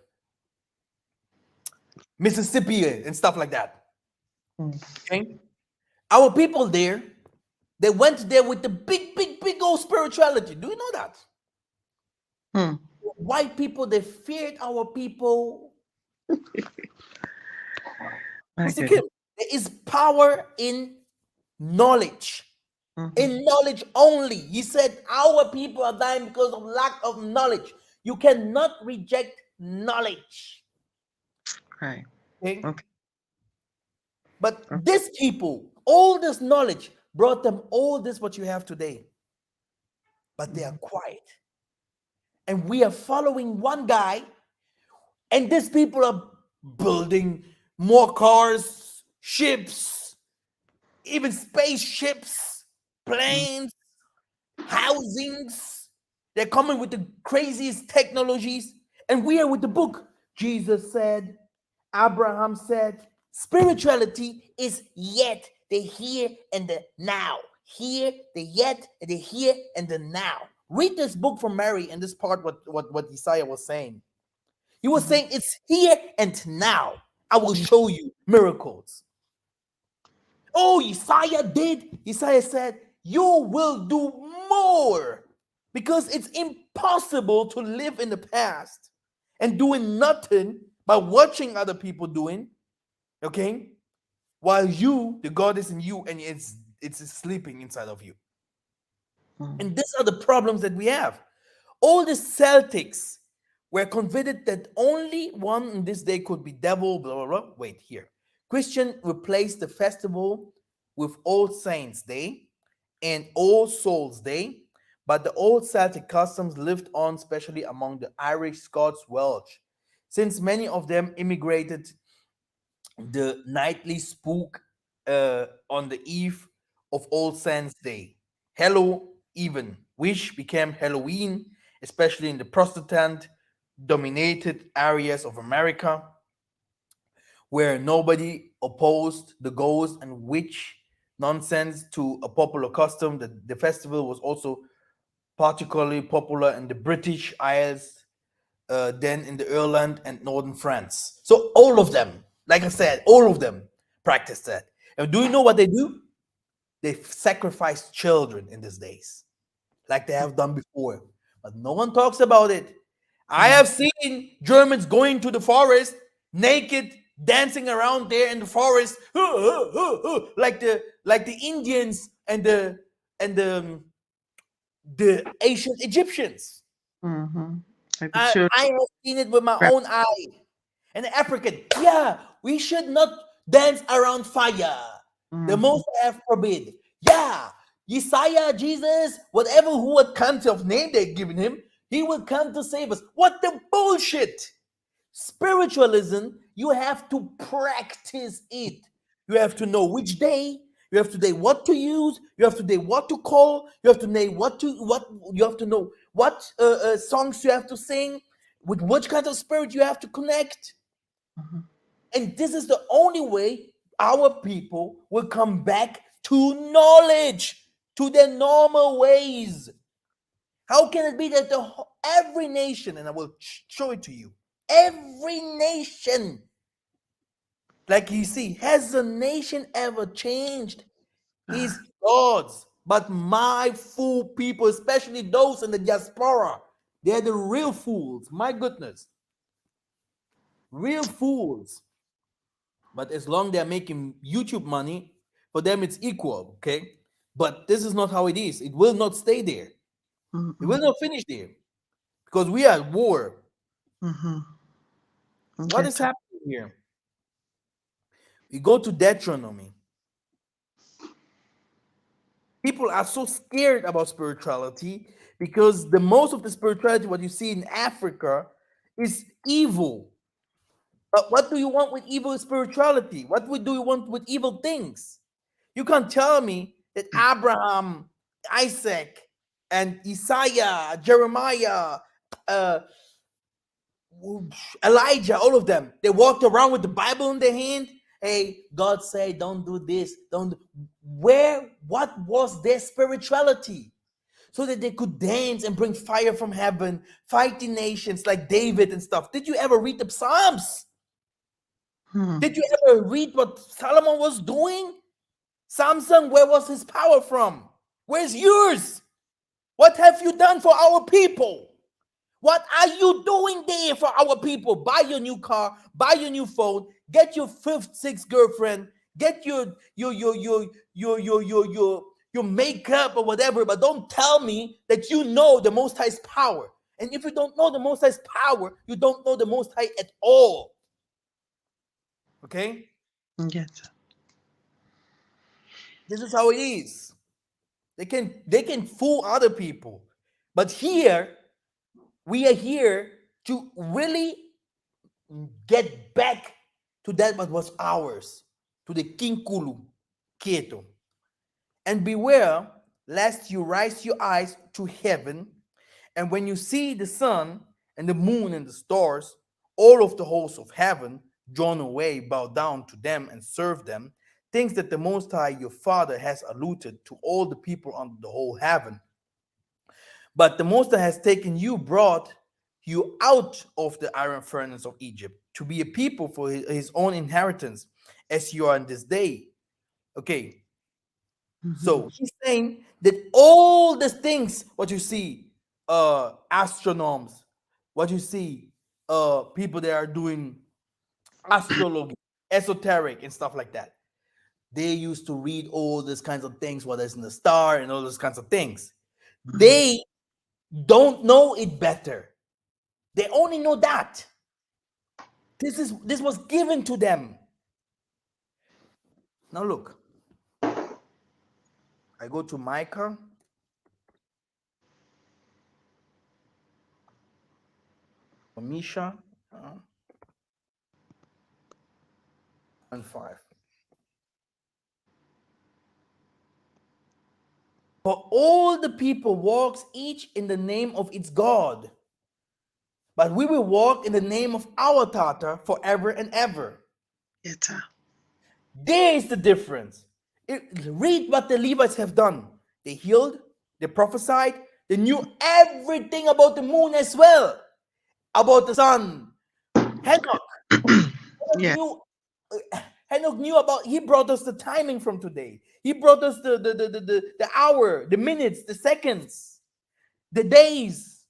Mississippi and stuff like that. Mhm. Okay? Our people there, they went there with the big old spirituality. Do you know that? Mhm. White people, they feared our people. My Mr. goodness. Kim, there is power in knowledge. Mhm. In knowledge only. He said our people are dying because of lack of knowledge. You cannot reject knowledge. Right. Okay? Okay. But these people, all this knowledge brought them all this what you have today. But they are Mhm. quiet. And we are following one guy, and these people are building more cars, ships, even spaceships, Mhm. planes, housings. They're coming with the craziest technologies, and we are with the book. Jesus said, Abraham said, spirituality is yet the here and the now. Here, the yet, and the here and the now. Read this book from Mary and this part what Isaiah was saying. He was Mhm. saying it's here and now. I will show you miracles. Oh, Isaiah did. Isaiah said, you will do more because it's impossible to live in the past and doing nothing by watching other people doing, okay? While you, the God is in you and it's sleeping inside of you. Mhm. And these are the problems that we have. All the Celtics were convinced that only one in this day could be devil, blah, blah, blah. Wait, here. Christian replaced the festival with All Saints Day and All Souls Day, but the old Celtic customs lived on, especially among the Irish, Scots, Welsh, since many of them immigrated the nightly spook on the eve of All Saints Day. Hello, even, which became Halloween, especially in the Protestant dominated areas of America, where nobody opposed the ghost and witch nonsense to a popular custom. The festival was also particularly popular in the British Isles, then in the Ireland and northern France. So all of them, like I said, all of them practice that. And do you know what they do? They sacrifice children in these days, like they have done before. But no one talks about it. I Mhm. have seen Germans going to the forest naked, dancing around there in the forest, like the Indians and the ancient Egyptians. Mhm. Like the I children. have seen it with my Right. own eye. An African, yeah, we should not dance around fire. The Mhm. Most High forbid. Yeah, Yesiah, Jesus, whatever who what kind of name they're giving him, he will come to save us. What the bullshit! Spiritualism, you have to practice it. You have to know which day. You have to know what to use. You have to know what to call. You have to know what. You have to know what songs you have to sing. With which kind of spirit you have to connect. Mhm. And this is the only way our people will come back to knowledge. to their normal ways. How can it be that every nation, and I will show it to you, every nation, like you see, has a nation ever changed his gods? But my fool people, especially those in the diaspora, they're the real fools. My goodness, real fools. But as long they're making YouTube money, for them it's equal, okay? But this is not how it is. It will not stay there. It will not finish there because we are at war. What is happening here? We go to Deuteronomy. People are so scared about spirituality because the most of the spirituality, what you see in Africa, is evil. But what do you want with evil spirituality? What do you want with evil things? You can't tell me that Abraham, Isaac, and Isaiah, Jeremiah, uh, Elijah, all of them, they walked around with the Bible in their hand. Hey, God said, don't do this, don't. Where, what was their spirituality? So that they could dance and bring fire from heaven, fighting nations like David and stuff. Did you ever read the Psalms? Did you ever read what Solomon was doing? Samson, where was his power from? Where's yours? What have you done for our people? What are you doing there for our people? Buy your new car, buy your new phone, get your fifth, sixth girlfriend, get your makeup or whatever, but don't tell me that you know the Most High's power. And if you don't know the Most High's power, you don't know the Most High at all. Okay? Yes. This is how it is. They can fool other people. But here, we are here to really get back to that what was ours, to the Kinkulu, Keto. And beware lest you raise your eyes to heaven, and when you see the sun and the moon and the stars, all of the hosts of heaven drawn away, bow down to them and serve them, things that the Most High your Father has allotted to all the people under the whole heaven. But the Most High has taken you, brought you out of the iron furnace of Egypt to be a people for his own inheritance, as you are in this day. Okay, so he's saying that all the things, what you see, astronomers, what you see, people that are doing astrology, esoteric, and stuff like that, they used to read all these kinds of things, what is in the star and all those kinds of things. They don't know it better. They only know that. This was given to them. Now look, I go to Micah, Misha, and 5. For all the people walks each in the name of its God, but we will walk in the name of our Tata forever and ever. Yes. There is the difference. Read what the Levites have done. They healed, they prophesied, they knew everything about the moon as well, about the sun. Enoch, Enoch Yes. knew. Enoch knew about. He brought us the timing from today. He brought us the hour, the minutes, the seconds, the days,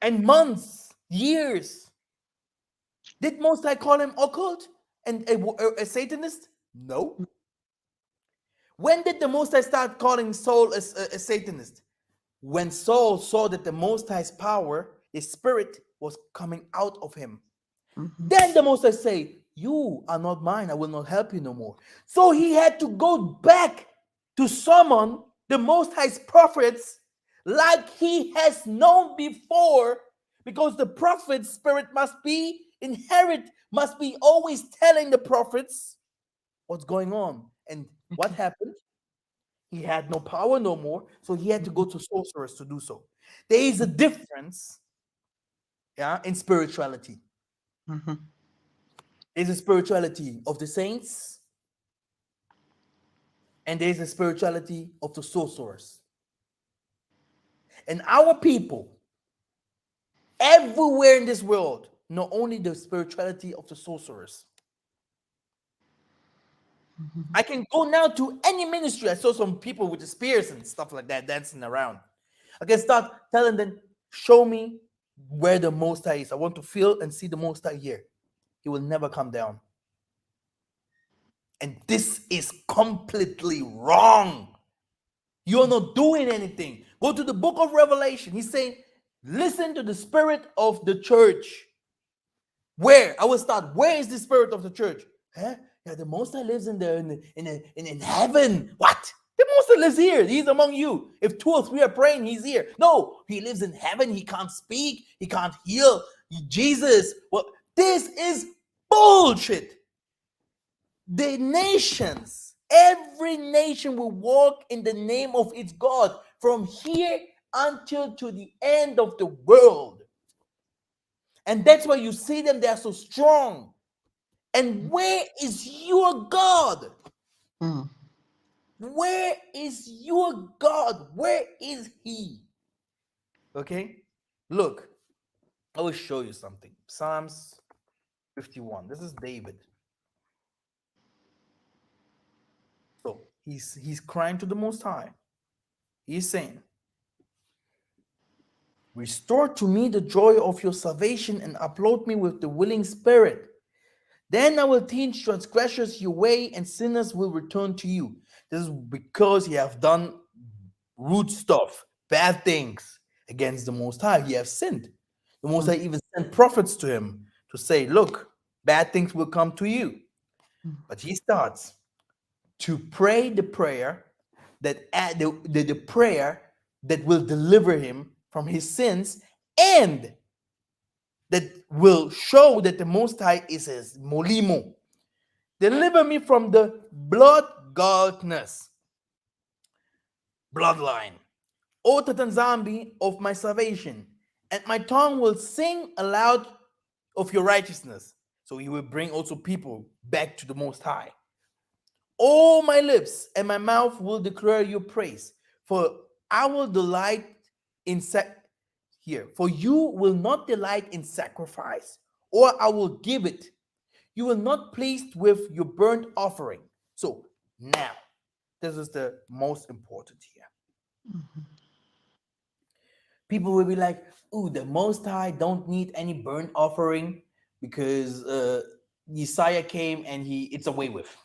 and months, years. Did Most High call him occult and a Satanist? No. When did the Most High start calling Saul a Satanist? When Saul saw that the Most High's power, his spirit, was coming out of him. Then the Most High say, you are not mine, I will not help you no more. So he had to go back to summon the Most High's prophets like he has known before, because the prophet's spirit must be inherit, must be always telling the prophets what's going on. And what happened? He had no power no more, so he had to go to sorcerers to do so. There is a difference, yeah, in spirituality. There's a spirituality of the saints, and there's a spirituality of the sorcerers. And our people, everywhere in this world, not only the spirituality of the sorcerers. I can go now to any ministry. I saw some people with the spears and stuff like that dancing around. I can start telling them, show me where the Most High is. I want to feel and see the Most High here. He will never come down. And this is completely wrong. You're not doing anything. Go to the book of Revelation. He's saying, listen to the spirit of the church. Where? I will start. Where is the spirit of the church? Huh? Yeah, the Most High lives in heaven. What? The Most High lives here. He's among you. If two or three are praying, he's here. No, he lives in heaven. He can't speak. He can't heal. Jesus. Well, this is bullshit. The nations, every nation will walk in the name of its God from here until to the end of the world. And that's why you see them, they are so strong. And where is your God? Mm. Where is your God? Where is he? Okay, look, I will show you something. Psalms 51. This is David. So he's crying to the Most High. He's saying, restore to me the joy of your salvation and upload me with the willing spirit. Then I will teach transgressors your way, and sinners will return to you. This is because you have done rude stuff, bad things against the Most High. You have sinned. The Most High even sent prophets to him to say, look, bad things will come to you. But he starts to pray the prayer that the prayer that will deliver him from his sins, and that will show that the Most High is his molimo. Deliver me from the blood godness bloodline, O Tatanzambi of my salvation, and my tongue will sing aloud of your righteousness. So he will bring also people back to the Most High. All my lips and my mouth will declare your praise, for I will delight in here. For you will not delight in sacrifice, or I will give it. You will not pleased with your burnt offering. So now, this is the most important here. People will be like, "Ooh, the Most High don't need any burnt offering because Yesiah came and it's away with."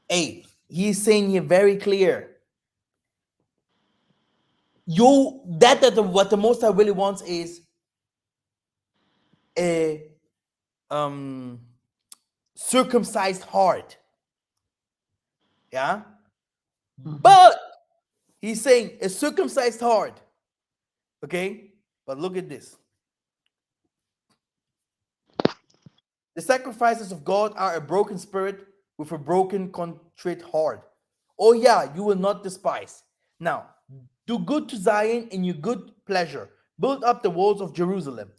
Hey, he's saying here very clear. What the Most High really wants is a circumcised heart. Yeah, but he's saying a circumcised heart. Okay, but look at this. The sacrifices of God are a broken spirit with a broken, contrite heart. Oh, yeah, you will not despise. Now, do good to Zion in your good pleasure. Build up the walls of Jerusalem.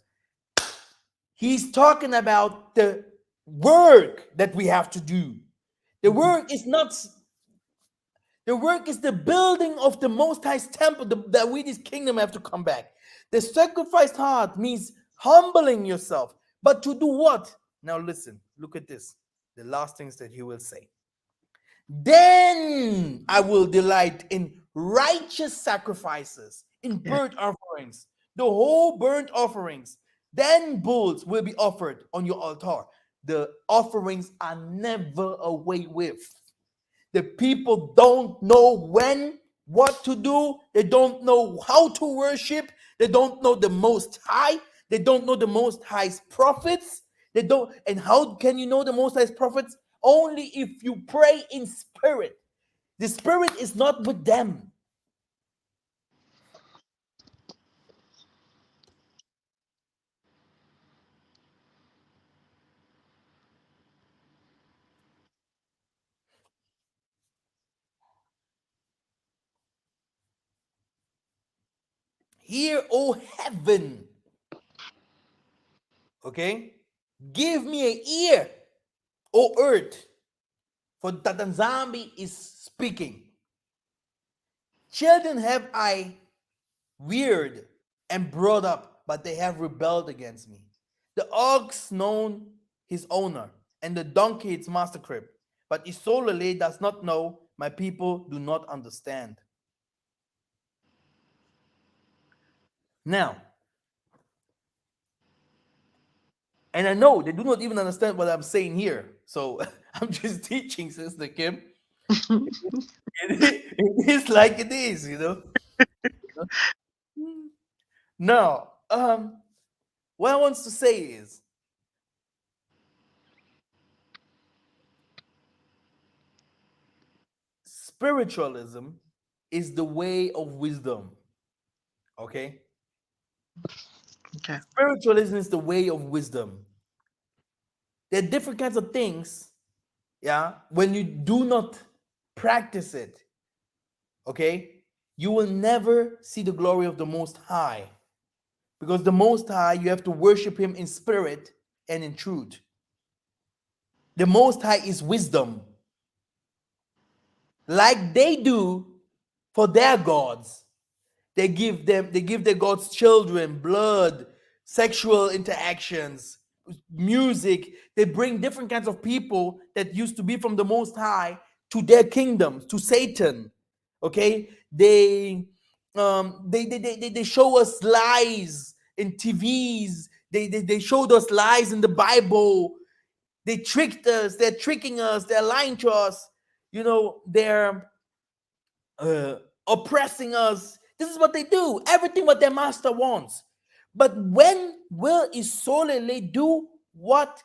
He's talking about the work that we have to do. The work is not, the work is the building of the Most High's temple, that we, this kingdom, have to come back. The sacrificed heart means humbling yourself. But to do what? Now listen, look at this. The last things that he will say. Then I will delight in righteous sacrifices, in burnt offerings, the whole burnt offerings. Then bulls will be offered on your altar. The offerings are never away with. The people don't know when, what to do. They don't know how to worship. They don't know the Most High. They don't know the Most High's prophets. They don't. And how can you know the Most High's prophets? Only if you pray in spirit. The spirit is not with them. Hear, O heaven. Okay? Give me an ear, O earth. For Tatanzambi is speaking. Children have I reared and brought up, but they have rebelled against me. The ox known his owner, and the donkey its master crib. But Isolele does not know, my people do not understand. Now, and I know they do not even understand what I'm saying here. So I'm just teaching, Sister Kim. It is like it is, you know. Now, what I want to say is spiritualism is the way of wisdom. Okay? Okay. Spiritualism is the way of wisdom. There are different kinds of things, yeah, when you do not practice it, okay, you will never see the glory of the Most High. Because the Most High, you have to worship Him in spirit and in truth. The Most High is wisdom. Like they do for their gods. They give their gods children, blood, sexual interactions, music. They bring different kinds of people that used to be from the Most High to their kingdoms, to Satan. Okay? They show us lies in TVs. They showed us lies in the Bible. They tricked us, they're tricking us, they're lying to us, you know, they're uh, oppressing us. This is what they do. Everything what their master wants. But when will Isolele do what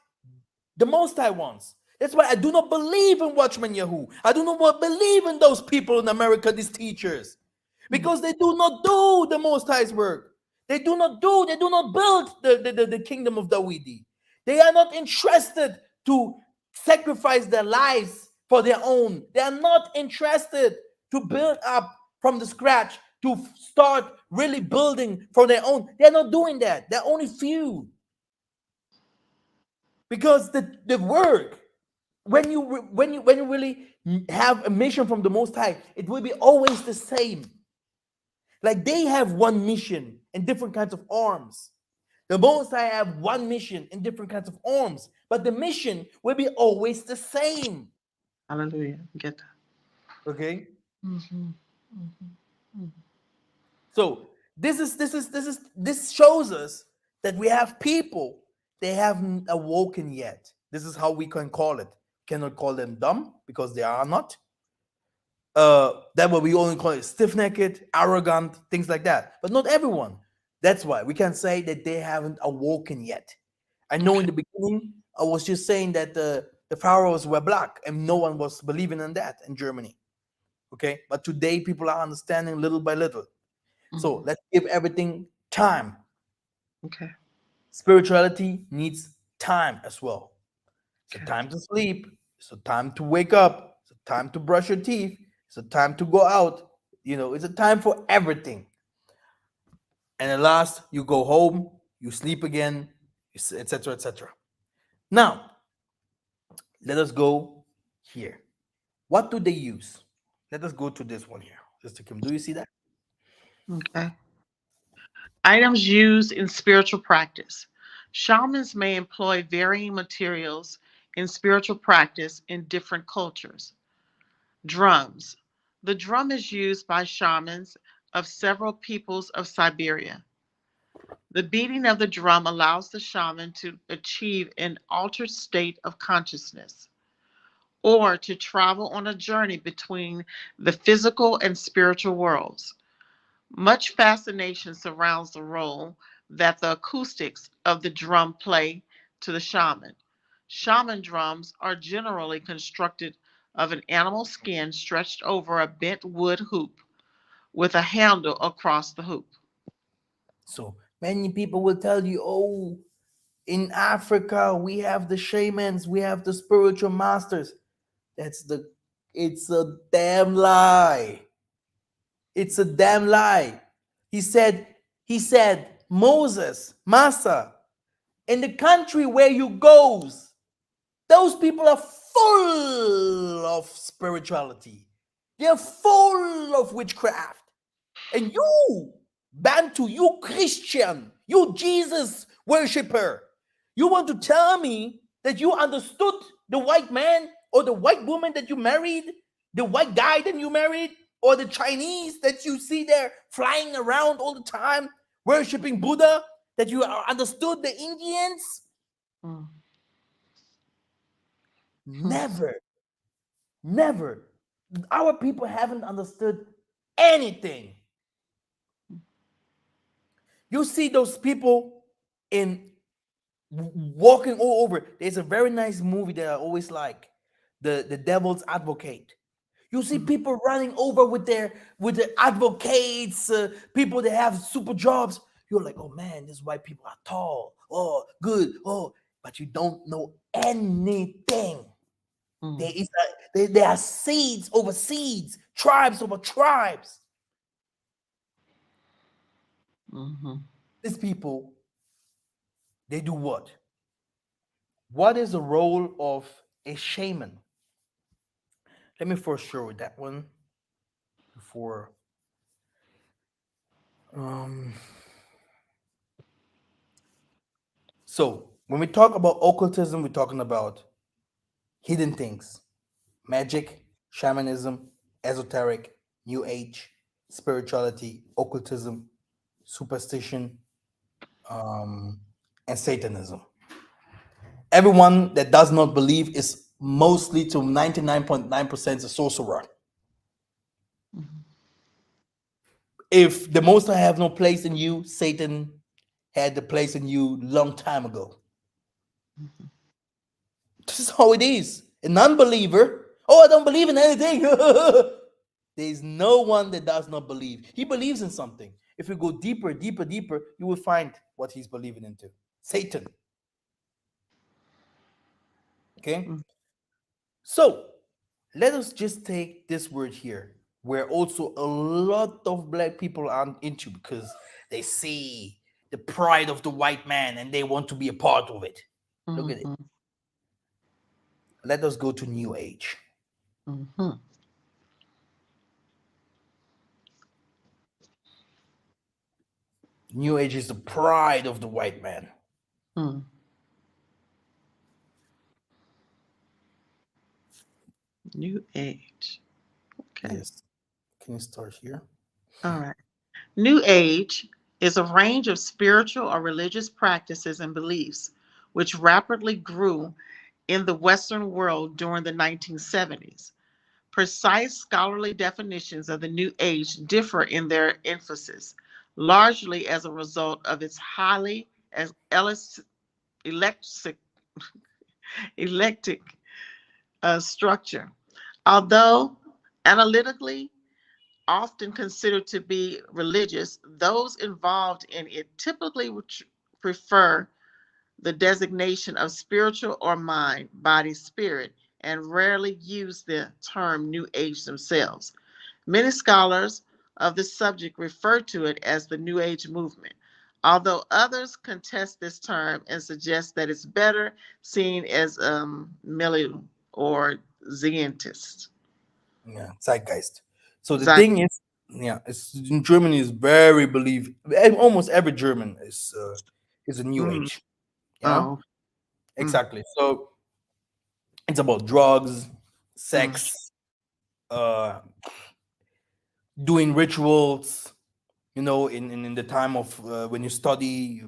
the Most High wants? That's why I do not believe in Watchman Yahoo. I do not believe in those people in America, these teachers, because they do not do the Most High's work. They do not build the kingdom of Dawidi. They are not interested to sacrifice their lives for their own. They are not interested to build up from the scratch, to start really building for their own. They're not doing that. They're only few. Because the work, when you really have a mission from the Most High, it will be always the same. Like they have one mission and different kinds of arms. The Most High have one mission and different kinds of arms, but the mission will be always the same. Hallelujah. Get that. Okay. Mm-hmm. Mm-hmm. So this shows us that we have people, they haven't awoken yet. This is how we can call it. Cannot call them dumb because they are not. That what we only call it stiff-necked, arrogant, things like that. But not everyone. That's why we can say that they haven't awoken yet. I know in Okay. the beginning I was just saying that the pharaohs were black and no one was believing in that in Germany. Okay, but today people are understanding little by little. So Mm-hmm. let's give everything time. Okay. Spirituality needs time as well. It's a Okay. time to sleep. It's a time to wake up. It's a time to brush your teeth. It's a time to go out. You know, it's a time for everything. And at last, you go home, you sleep again, etc., etc. Now, let us go here. What do they use? Let us go to this one here. Sister Kim, do you see that? Okay. Items used in spiritual practice. Shamans may employ varying materials in spiritual practice in different cultures. Drums. The drum is used by shamans of several peoples of Siberia. The beating of the drum allows the shaman to achieve an altered state of consciousness or to travel on a journey between the physical and spiritual worlds. Much fascination surrounds the role that the acoustics of the drum play to the shaman. Shaman drums are generally constructed of an animal skin stretched over a bent wood hoop with a handle across the hoop. So many people will tell you, oh, in Africa, we have the shamans, we have the spiritual masters. That's the, it's a damn lie. It's a damn lie. He said, Moses, Massa, in the country where you goes, those people are full of spirituality. They're full of witchcraft. And you, Bantu, you Christian, you Jesus worshiper, you want to tell me that you understood the white man or the white woman that you married, the white guy that you married, or the Chinese that you see there flying around all the time, worshiping Buddha, that you understood the Indians? Mm. Mm. Never, never. Our people haven't understood anything. You see those people in walking all over. There's a very nice movie that I always like, the Devil's Advocate. You see Mm. people running over with their advocates, people that have super jobs. You're like, oh man, these white people are tall, oh good, oh, but you don't know anything. Mm. There are seeds over seeds, tribes over tribes. Mhm. These people, they do what? What is the role of a shaman? Let me first show you that one before. Um, so when we talk about occultism, we're talking about hidden things, magic, shamanism, esoteric, new age, spirituality, occultism, superstition, um, and Satanism. Everyone that does not believe is mostly to 99.9% a sorcerer. Mhm. If the Most High have no place in you, Satan had the place in you long time ago. Mhm. This is how it is. An unbeliever, oh, I don't believe in anything. There's no one that does not believe. He believes in something. If you go deeper, deeper, deeper, you will find what he's believing into. Satan. Okay? Mm. So let us just take this word here, where also a lot of black people are into because they see the pride of the white man and they want to be a part of it. Look at it. Mhm. Let us go to New Age. Mhm. New Age is the pride of the white man. Mm. New Age. Okay. Yes. Can you start here? All right. New Age is a range of spiritual or religious practices and beliefs which rapidly grew in the Western world during the 1970s. Precise scholarly definitions of the New Age differ in their emphasis, largely as a result of its highly electric, eclectic structure. Although analytically often considered to be religious, those involved in it typically prefer the designation of spiritual or mind, body, spirit, and rarely use the term New Age themselves. Many scholars of this subject refer to it as the New Age movement, although others contest this term and suggest that it's better seen as milieu or Zientist. Yeah, zeitgeist. So the Zeit- thing is, yeah, it's, in Germany is very believe. Almost every German is a New mm, Age. Yeah, oh, mm, exactly. So it's about drugs, mm, sex, uh, doing rituals. In the time of when you study,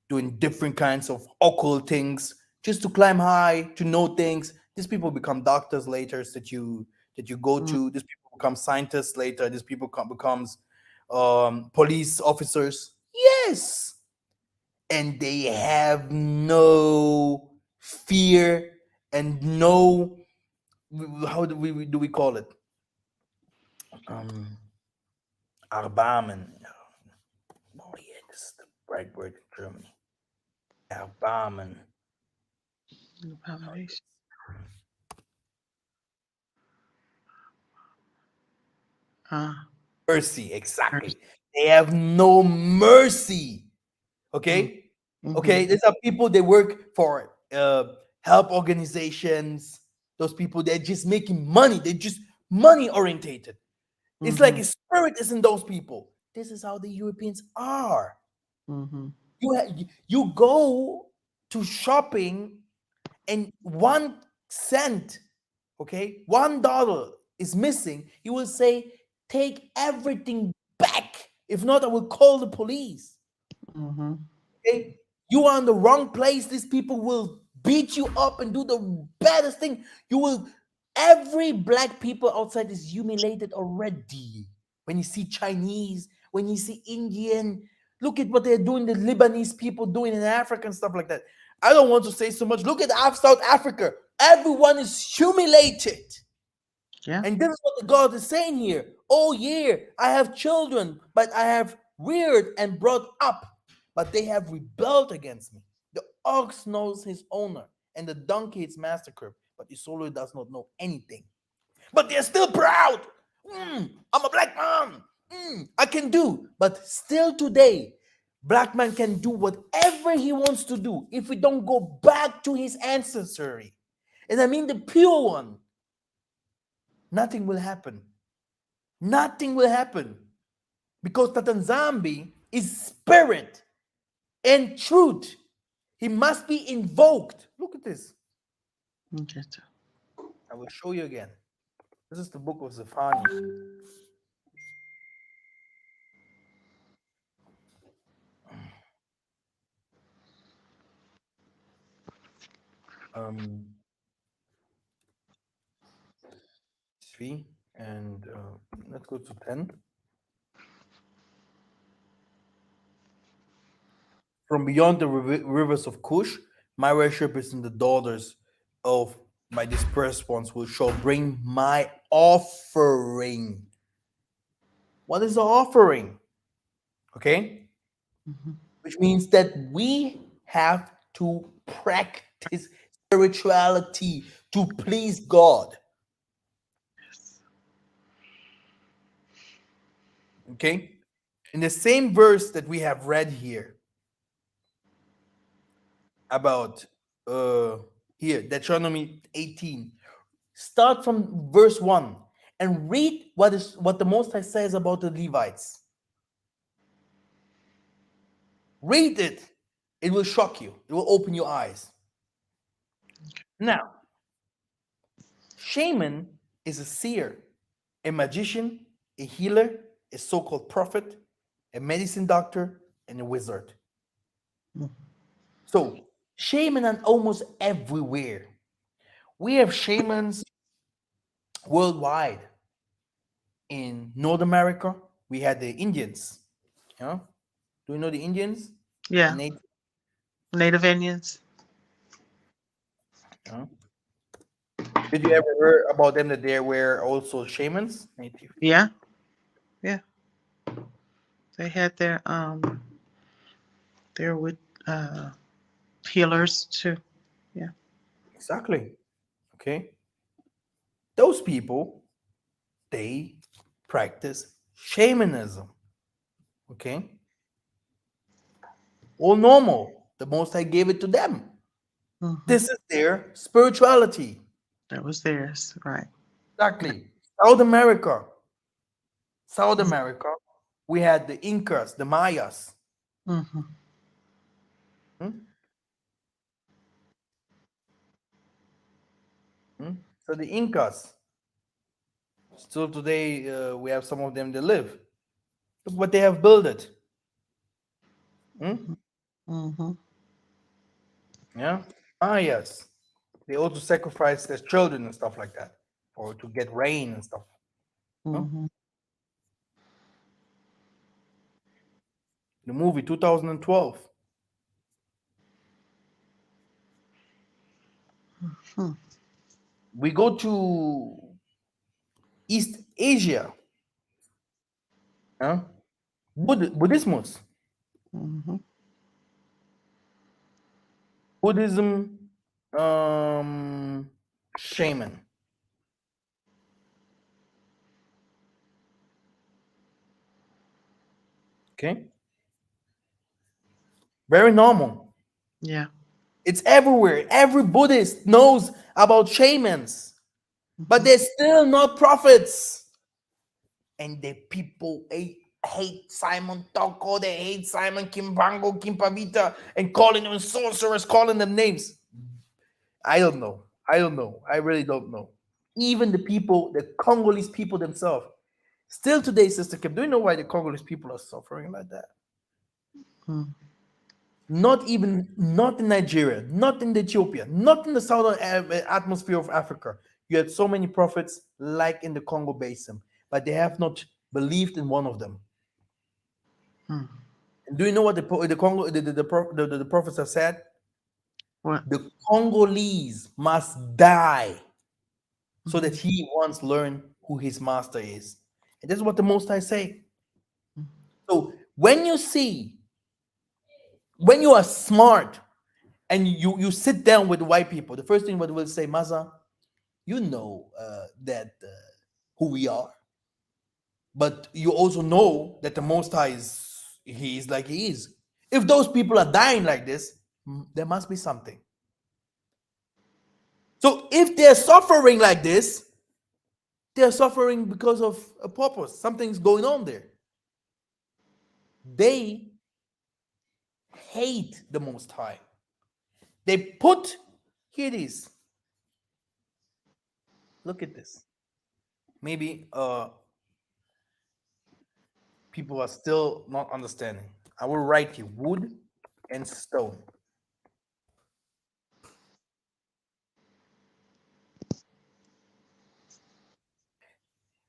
doing different kinds of occult things just to climb high, to know things. These people become doctors later that you go mm, to. These people become scientists later. These people becomes police officers. Yes, and they have no fear and no, how do we call it? Um, Erbarmen. Oh yeah, this is the right word in Germany. Erbarmen. abomination. Ah, Mercy, exactly. They have no mercy. mm, Okay, mhm, okay. These are people they work for help organizations. Those people, they're just making money. They're just money orientated. It's like Mm-hmm. a spirit is in those people. This is how the Europeans are. Mm-hmm. You go to shopping and 1 cent, okay, $1 is missing. He will say, take everything back. If not, I will call the police. Mm-hmm. Okay? You are in the wrong place. These people will beat you up and do the baddest thing. You will, every black people outside is humiliated already. When you see Chinese, when you see Indian, look at what they're doing, the Lebanese people doing in Africa and stuff like that. I don't want to say so much. Look at South Africa. Everyone is humiliated. Yeah. And this is what the God is saying here. Oh, yeah, I have children, but I have reared and brought up, but they have rebelled against me. The ox knows his owner, and the donkey its master, but the solo does not know anything. But they're still proud. I'm a black man. I can do. But still today, black man can do whatever he wants to do if we don't go back to his ancestry. And I mean the pure one. Nothing will happen. Nothing will happen. Because Tatanzambi is spirit and truth. He must be invoked. Look at this. Okay. I will show you again. This is the book of Zephaniah. Um, 3 and let's go to 10. From beyond the rivers of Cush, my worship is in the daughters of my dispersed ones, who shall bring my offering. What is the offering? Okay, Mm-hmm. which means that we have to practice spirituality to please God. Yes. Okay, in the same verse that we have read here about here, Deuteronomy 18, start from verse 1 and read what the Most High says about the Levites. Read it. It will shock you. It will open your eyes. Now, Shaman is a seer, a magician, a healer, a so-called prophet, a medicine doctor, and a wizard. So, shaman are almost everywhere. We have shamans worldwide. In North America, we had the Indians. You know? Do you know the Indians? The Yeah. native. Native Indians. You know? Did you ever hear about them that they were also shamans? Native. Yeah. Yeah. They had their with uh healers too. Yeah. Exactly. Okay. Those people, they practice shamanism. Okay. All normal. The Most High gave it to them. Mm-hmm. This is their spirituality. That was theirs, right? Exactly. South America. South America, we had the Incas, the Mayas. Mm-hmm. Hmm? Hmm? So the Incas, still today, we have some of them that live. Look what they have built it. Hmm? Mm-hmm. Yeah, Mayas. They also sacrifice their children and stuff like that, or to get rain and stuff. Huh? Mm-hmm. The movie 2012. Hmm. We go to East Asia. Huh? Buddhismus, Mm-hmm. Buddhism, shaman. Okay, very normal. Yeah. It's everywhere. Every Buddhist knows about shamans. but they're still not prophets. And the people hate Simon Toko, they hate Simon Kimbango, Kimpavita, and calling them sorcerers, calling them names. I don't know. I don't know. I really don't know. Even the people, the Congolese people themselves, still today, Sister Kim, do you know why the Congolese people are suffering like that? Mm. Not even, not in Nigeria, not in Ethiopia, not in the southern atmosphere of Africa. You had so many prophets like in the Congo Basin, but they have not believed in one of them. Mm. And do you know what the Congo the prophets have said? What? The Congolese must die so that Mhm. he once learn who his master is. And that's what the Most High say. So when you see, when you are smart and you sit down with white people, the first thing what will say, Massa, you know that who we are, but you also know that the Most High he is like he is. If those people are dying like this, there must be something. So if they're suffering like this, they're suffering because of a purpose. Something's going on there. They hate the Most High. They put, here it is. Look at this. Maybe people are still not understanding. I will write here wood and stone.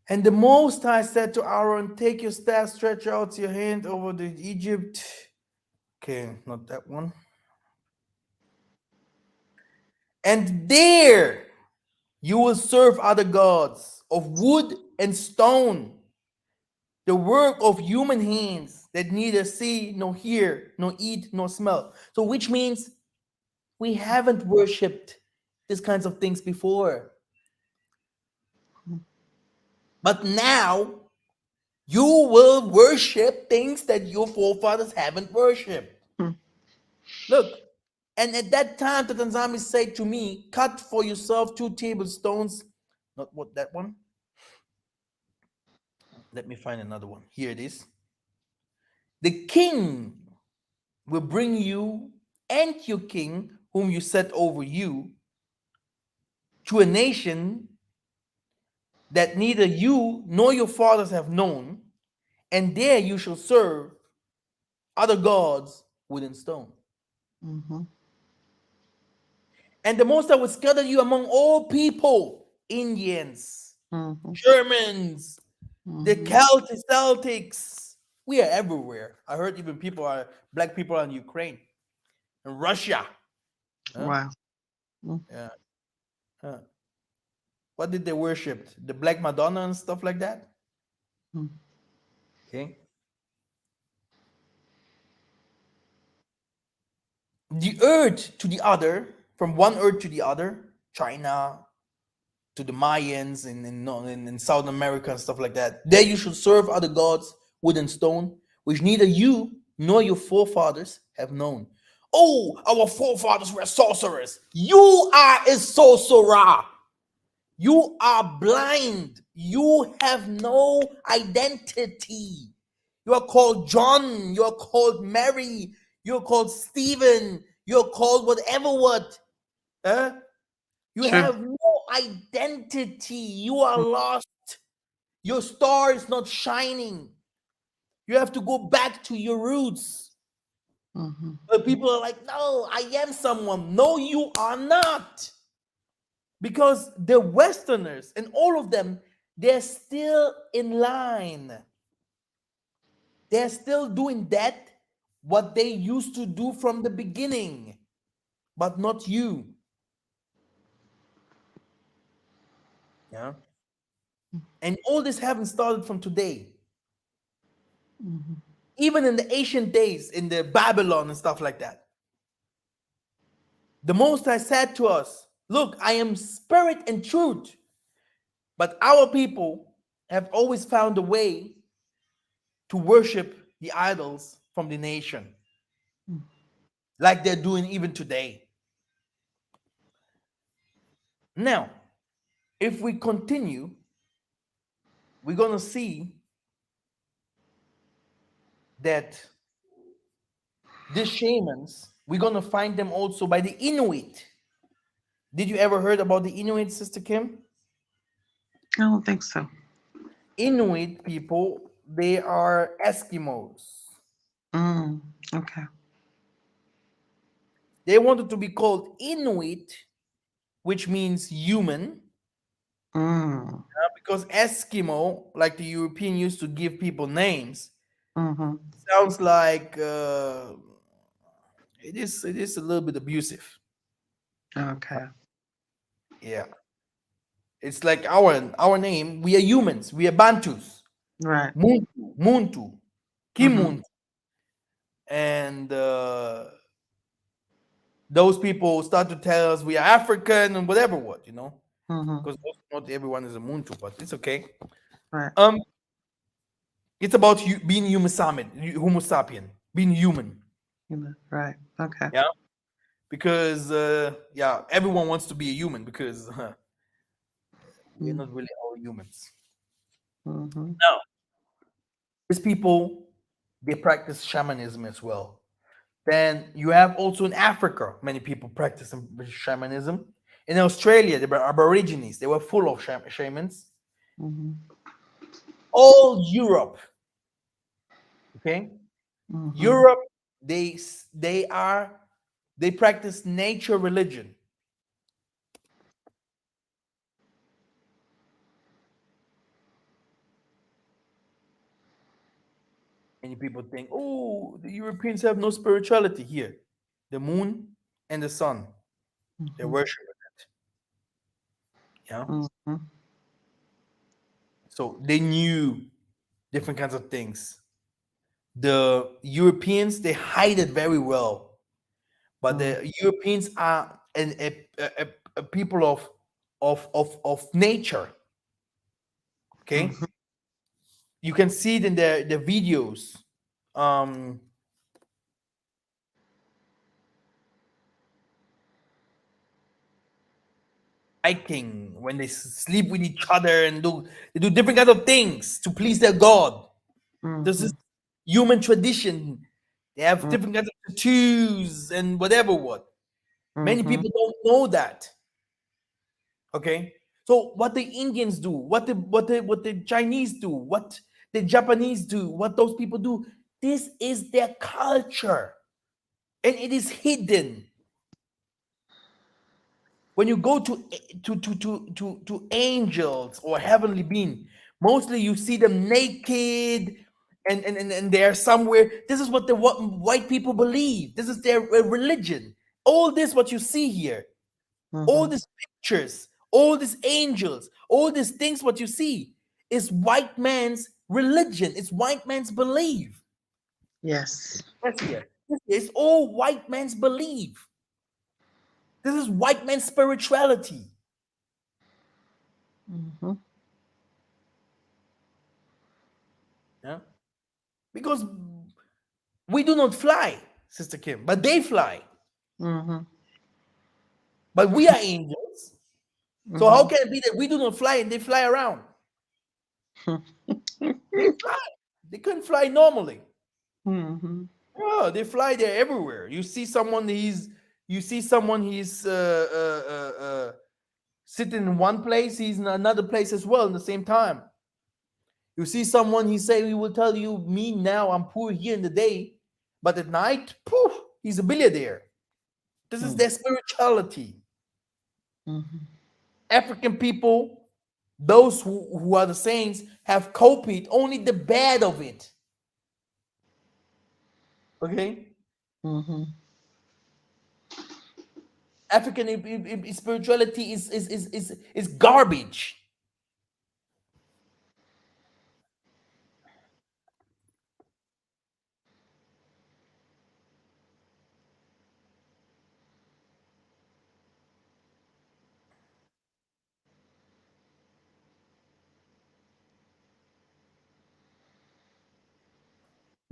And the Most High said to Aaron, take your staff, stretch out your hand over the Egypt. Okay, not that one. And there you will serve other gods of wood and stone, the work of human hands that neither see, nor hear, nor eat, nor smell. So, which means we haven't worshipped these kinds of things before. But now you will worship things that your forefathers haven't worshipped. Mm. Look, and at that time, the Tanzami said to me, cut for yourself 2 tablespoons. Not what that one. Let me find another one. Here it is. The king will bring you and your king, whom you set over you, to a nation that neither you nor your fathers have known, and there you shall serve other gods wood and stone. Mhm. And the Most I will scatter you among all people, Indians, Mhm. Germans, the Mhm. Celtics. We are everywhere. I heard even black people are in Ukraine and Russia. Huh? Wow. Mm. Yeah. Huh. What did they worship? The Black Madonna and stuff like that? Mm. Okay. The earth to the other, from one earth to the other, China to the Mayans in South America and stuff like that. There you should serve other gods, wood and stone, which neither you nor your forefathers have known. Oh, our forefathers were sorcerers. You are a sorcerer. You are blind. You have no identity. You are called John. You are called Mary. You're called Stephen. You're called whatever what. Huh? You True. have no identity. You are Mm. lost. Your star is not shining. You have to go back to your roots. Mhm. But people are like, no, I am someone. No, you are not. Because the Westerners and all of them, they're still in line. They're still doing that, what they used to do from the beginning, but not you. Yeah. And all this haven't started from today. Mhm. Even in the ancient days, in the Babylon and stuff like that. The Most High said to us, look, I am spirit and truth. But our people have always found a way to worship the idols from the nation, like they're doing even today. Now, if we continue, we're gonna see that these shamans, we're gonna find them also by the Inuit. Did you ever heard about the Inuit, Sister Kim? I don't think so. Inuit people, they are Eskimos. Mm, okay. They wanted to be called Inuit, which means human, Mm, because Eskimo, like the European used to give people names, mm-hmm. sounds like it is a little bit abusive. Okay. Yeah, it's like our name. We are humans. We are Bantus. Right. Muntu, Muntu, Mm-hmm. Kimuntu, and those people start to tell us we are African and whatever Mm-hmm. because not everyone is a Muntu, but it's okay. Right. Um, it's about you being Homo sapien, being human. Right. Okay. Yeah, because yeah, everyone wants to be a human because we're not really all humans. Mm-hmm. Now, these people they practice shamanism as well. Then you have also in Africa, many people practice shamanism. In Australia, there were Aborigines. They were full of shamans. Mm-hmm. All Europe, okay? Mm-hmm. Europe, they practice nature religion. Many people think, oh, the Europeans have no spirituality here. The moon and the sun, they Mm-hmm. worship it. Yeah. Mm-hmm. So they knew different kinds of things. The Europeans, they hide it very well. But the Europeans are a people of nature. Okay, Mm-hmm. you can see it in the videos. Um, Hiking when they sleep with each other and they do different kinds of things to please their god. This Mm-hmm. is human tradition. They have different kinds of tattoos and whatever what. Many Mm-hmm. people don't know that. Okay, so what the Indians do, what the Chinese do, what the Japanese do, what those people do, this is their culture, and it is hidden. When you go to angels or heavenly being, mostly you see them naked, and they're somewhere. This is what the white people believe. This is their religion. All this what you see here, all Mm-hmm. these pictures, all these angels, all these things what you see is white man's religion. It's white man's belief. Yes. Yes, here. This is all white man's belief. This is white man's spirituality. Mm-hmm. Yeah. Because we do not fly, Sister Kim, but they fly. Mm-hmm. But we are angels. So how Mm-hmm. can it be that we do not fly and they fly around? They fly. They couldn't fly normally. Mm-hmm. Oh, they fly there everywhere. You see someone he's sitting in one place, he's in another place as well in the same time. You see someone he say he will tell you, me now I'm poor here in the day, but at night, poof, he's a billionaire. This is their spirituality. Mm-hmm. African people, those who are the saints, have copied only the bad of it. Okay? Mm-hmm. African spirituality is garbage.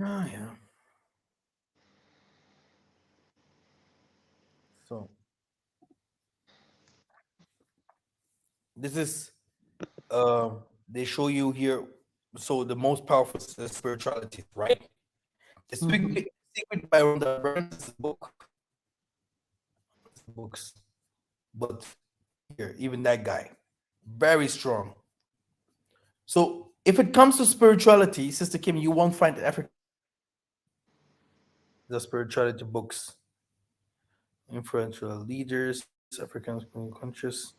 Oh yeah. So This is uh, they show you here. So the most powerful spiritualities, right? The Mm-hmm. Secret by Rhonda Burns is a book. It's books, but here, even that guy, very strong. So if it comes to spirituality, Sister Kim, you won't find African the spirituality books, influential leaders, African conscious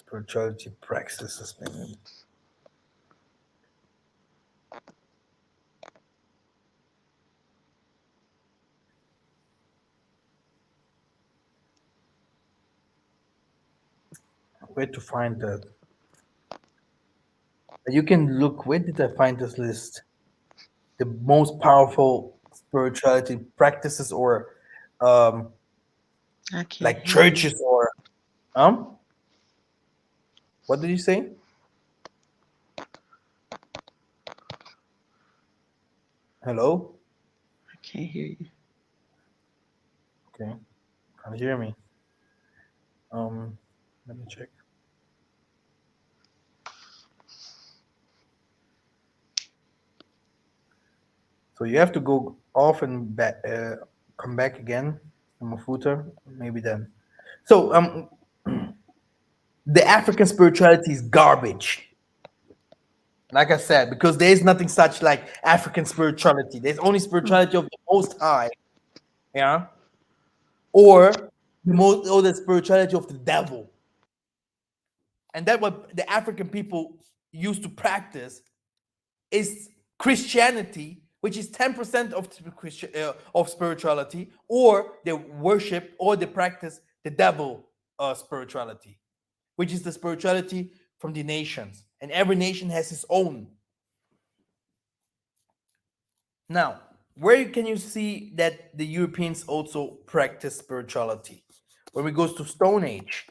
spirituality practices. Man. Where to find that? You can look. Where did I find this list? The most powerful spirituality practices, or um, I can't like hear you. churches, or um. What did you say? Hello. I can't hear you. Okay, can't hear me. Um, let me check. So you have to go off and back, come back again. Mafuta, maybe then. So the African spirituality is garbage. Like I said, because there is nothing such like African spirituality. There's only Hmm. spirituality of the Most High, yeah, or the spirituality of the devil, and that what the African people used to practice is Christianity, which is 10% of spirituality, or they worship or they practice the devil spirituality, which is the spirituality from the nations, and every nation has its own. Now, where can you see that the Europeans also practice spirituality? When we goes to Stone Age,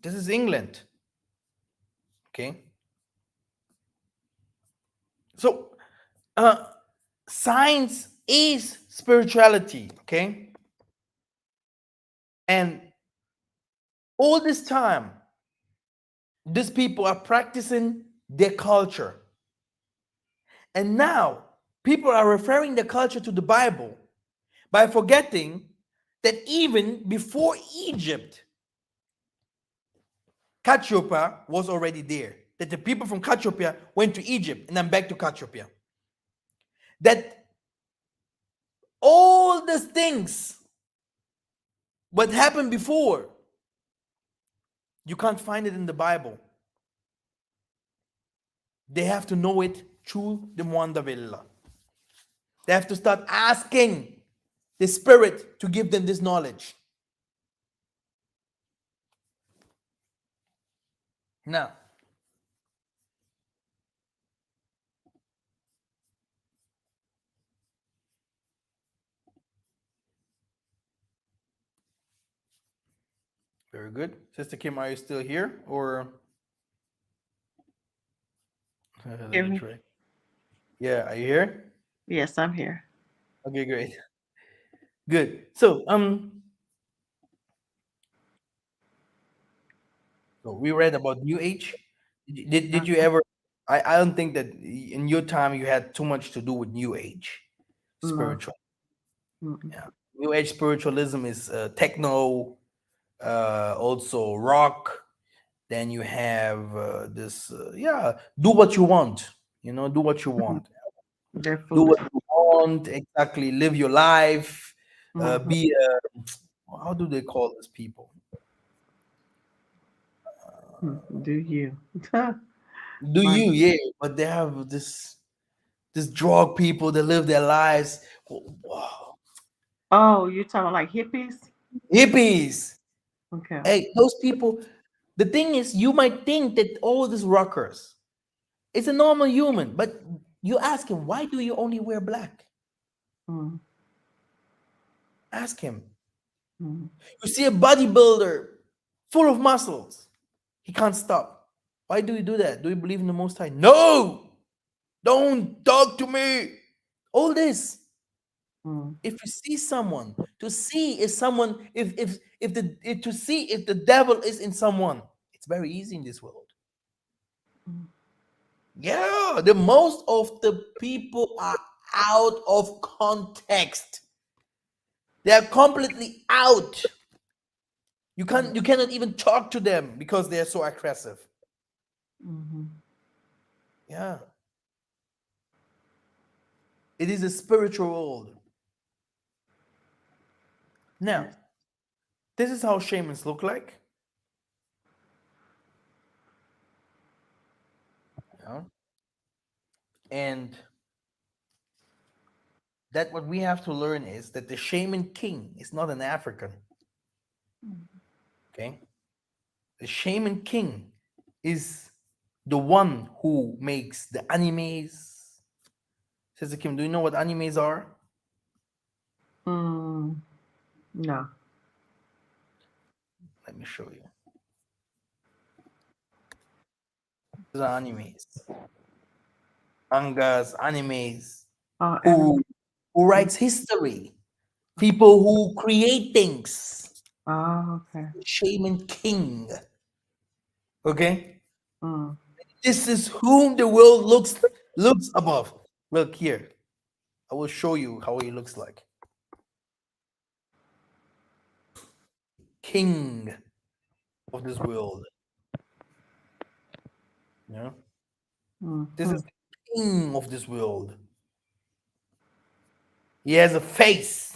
this is England. Okay, so uh, science is spirituality. Okay, and all this time, these people are practicing their culture, and now people are referring the culture to the Bible by forgetting that even before Egypt, Cassiopeia was already there. That the people from Cassiopeia went to Egypt and then back to Cassiopeia. That all these things what happened before, you can't find it in the Bible. They have to know it through the Mwanda Villa. They have to start asking the Spirit to give them this knowledge. Now, very good. Sister Kim, are you still here? Or let Hear me me? try. Yeah, are you here? Yes, I'm here. Okay, great. Good. So we read about New Age. Did you Uh-huh. ever? I don't think that in your time you had too much to do with New Age No. spiritual. Mm-mm. Yeah, New Age spiritualism is techno, also rock. Then you have this, yeah, do what you want. Do what you Mhm. want. They're Do what foolishness. you want. Exactly. Live your life. Hmm. Be how do they call these people? Do you? Do My. you? Yeah, but they have this drug people that live their lives. Wow. Oh, you're talking like hippies? Hippies. Okay. Hey, those people. The thing is, you might think that all these rockers, it's a normal human, but you ask him, why do you only wear black? Mm-hmm. Ask him. Mm-hmm. You see a bodybuilder full of muscles, he can't stop. Why do you do that? Do you believe in the Most High? No! Don't talk to me! All this. Mm. If you see someone, to see if someone, to see if the devil is in someone, it's very easy in this world. Mm. Yeah, the most of the people are out of context. They are completely out. You cannot even talk to them because they are so aggressive. Mm-hmm. Yeah. It is a spiritual world. Now, Yes. this is how shamans look like. Yeah. And that what we have to learn is that the shaman king is not an African. Okay. The shaman king is the one who makes the animes. Says the Kim, do you know what animes are? Mm. No. Let me show you. These are animes, mangas, animes. Anime. Who writes history? People who create things. Oh, okay. Shaman king. Okay, Mm. this is whom the world looks above. Look here. I will show you how he looks like. King of this world. Yeah. This Mm-hmm. is the king of this world. He has a face.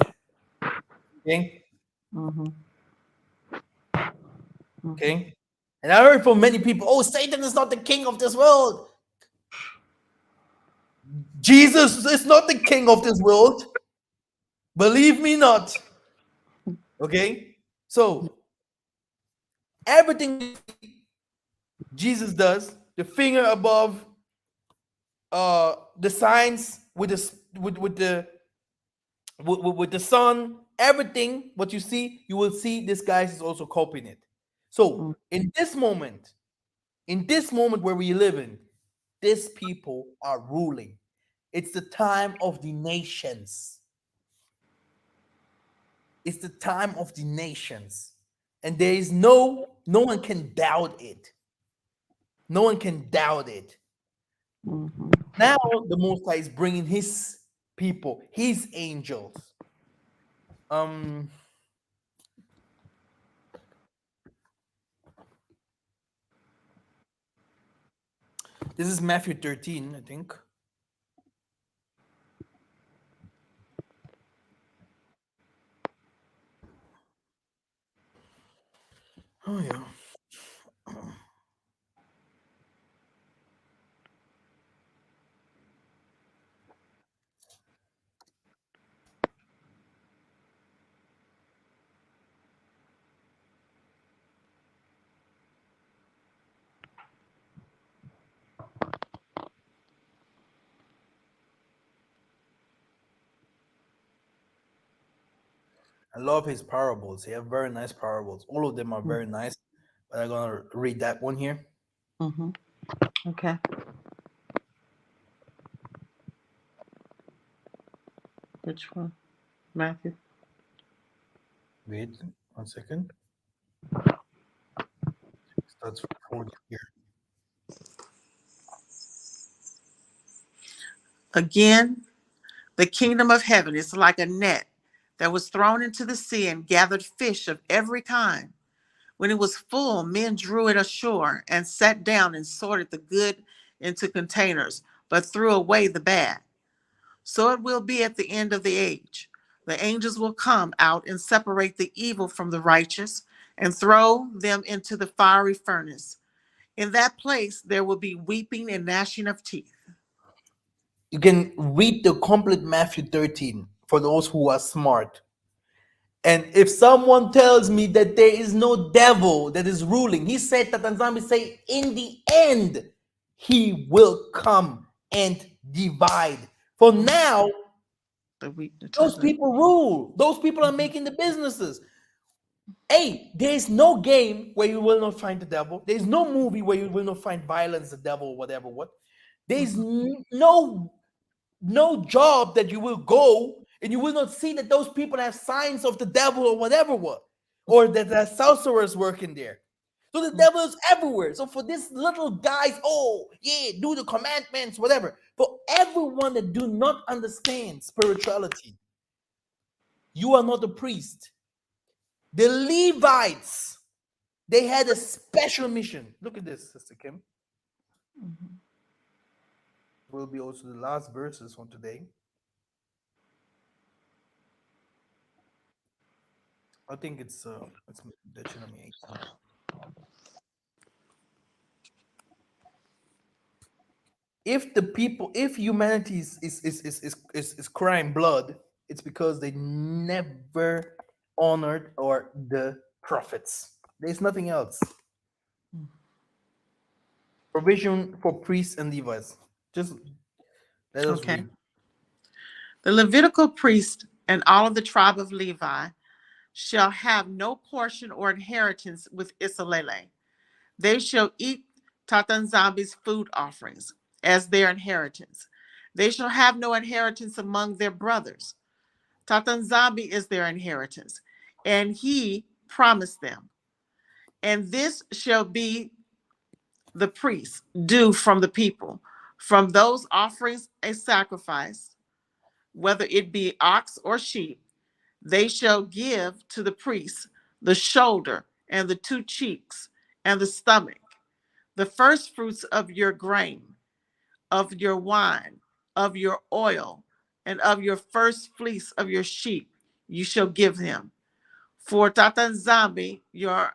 Okay. Mm-hmm. Mm-hmm. Okay. And I heard from many people, oh, Satan is not the king of this world. Jesus is not the king of this world. Believe me not. Okay. So everything Jesus does, the finger above, the signs with with the sun, everything what you see, you will see this guy is also copying it. So in this moment where we live in, these people are ruling. It's the time of the nations. It's the time of the nations, and there is no one can doubt it. No one can doubt it. Mm-hmm. Now the Most High is bringing His people, His angels. Um, this is Matthew 13, I think. Oh yeah. I love his parables. He have very nice parables. All of them are very nice. But I'm gonna read that one here. Mm-hmm. Okay. Which one? Matthew. Wait 1 second. Starts from 40 here. Again, the kingdom of heaven is like a net that was thrown into the sea and gathered fish of every kind. When it was full, men drew it ashore and sat down and sorted the good into containers, but threw away the bad. So it will be at the end of the age. The angels will come out and separate the evil from the righteous and throw them into the fiery furnace. In that place, there will be weeping and gnashing of teeth. You can read the complete Matthew 13 for those who are smart. And if someone tells me that there is no devil that is ruling, he said that Tanzami say, in the end, he will come and divide. For now, The weakness. those people rule. Those people are making the businesses. Hey, there's no game where you will not find the devil. There's no movie where you will not find violence, the devil, or whatever. What? There's Mhm. no job that you will go and you will not see that those people have signs of the devil or whatever what, or that there are sorcerers working there. So the Mhm. devil is everywhere. So for these little guys, oh yeah, do the commandments, whatever. For everyone that do not understand spirituality, you are not a priest. The Levites, they had a special mission. Look at this, Sister Kim. Mhm. Will be also the last verses from today. I think it's Deuteronomy 18. If the people, if humanity is crying blood, it's because they never honored or the prophets. There's nothing else. Mhm. Provision for priests and Levites. Just let us Okay. read. The Levitical priest and all of the tribe of Levi shall have no portion or inheritance with Isalele. They shall eat Tatanzambi's food offerings as their inheritance. They shall have no inheritance among their brothers. Tatanzambi is their inheritance, and he promised them. And this shall be the priest due from the people. From those offerings a sacrifice, whether it be ox or sheep, they shall give to the priest the shoulder and the two cheeks and the stomach, the first fruits of your grain, of your wine, of your oil, and of your first fleece of your sheep, you shall give him. For Tatanzambi, your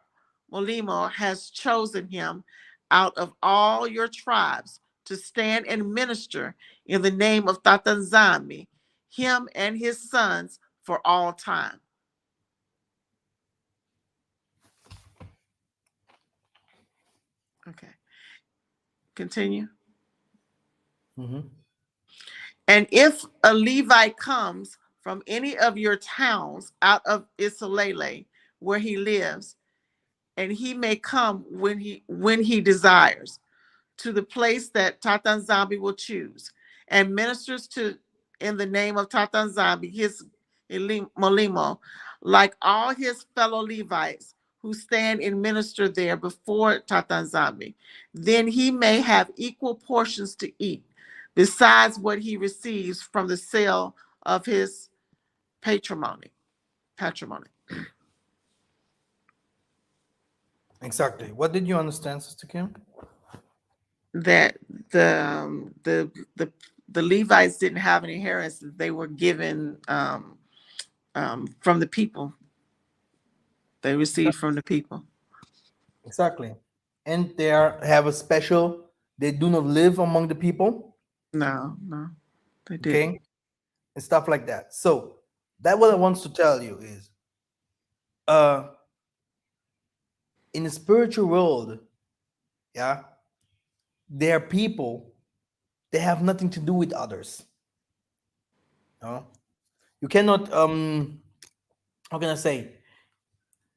Molimo, has chosen him out of all your tribes to stand and minister in the name of Tatanzambi, him and his sons for all time. Okay, continue. Mhm. And if a Levite comes from any of your towns out of Isalele, where he lives, and he may come when he desires, to the place that Tatanzambi will choose, and ministers to in the name of Tatanzambi, his Molimo, like all his fellow Levites who stand and minister there before Tatanzambi. Then he may have equal portions to eat, besides what he receives from the sale of his patrimony. Patrimony. Exactly. What did you understand, Sister Kim? That the Levites didn't have any inheritance; they were given from the people. They received from the people. Exactly. And they have a special, they do not live among the people, No, no, they didn't. okay? And stuff like that. So that what I want to tell you is uh in the spiritual world, yeah, there are people they have nothing to do with others. You know? You cannot how can I say,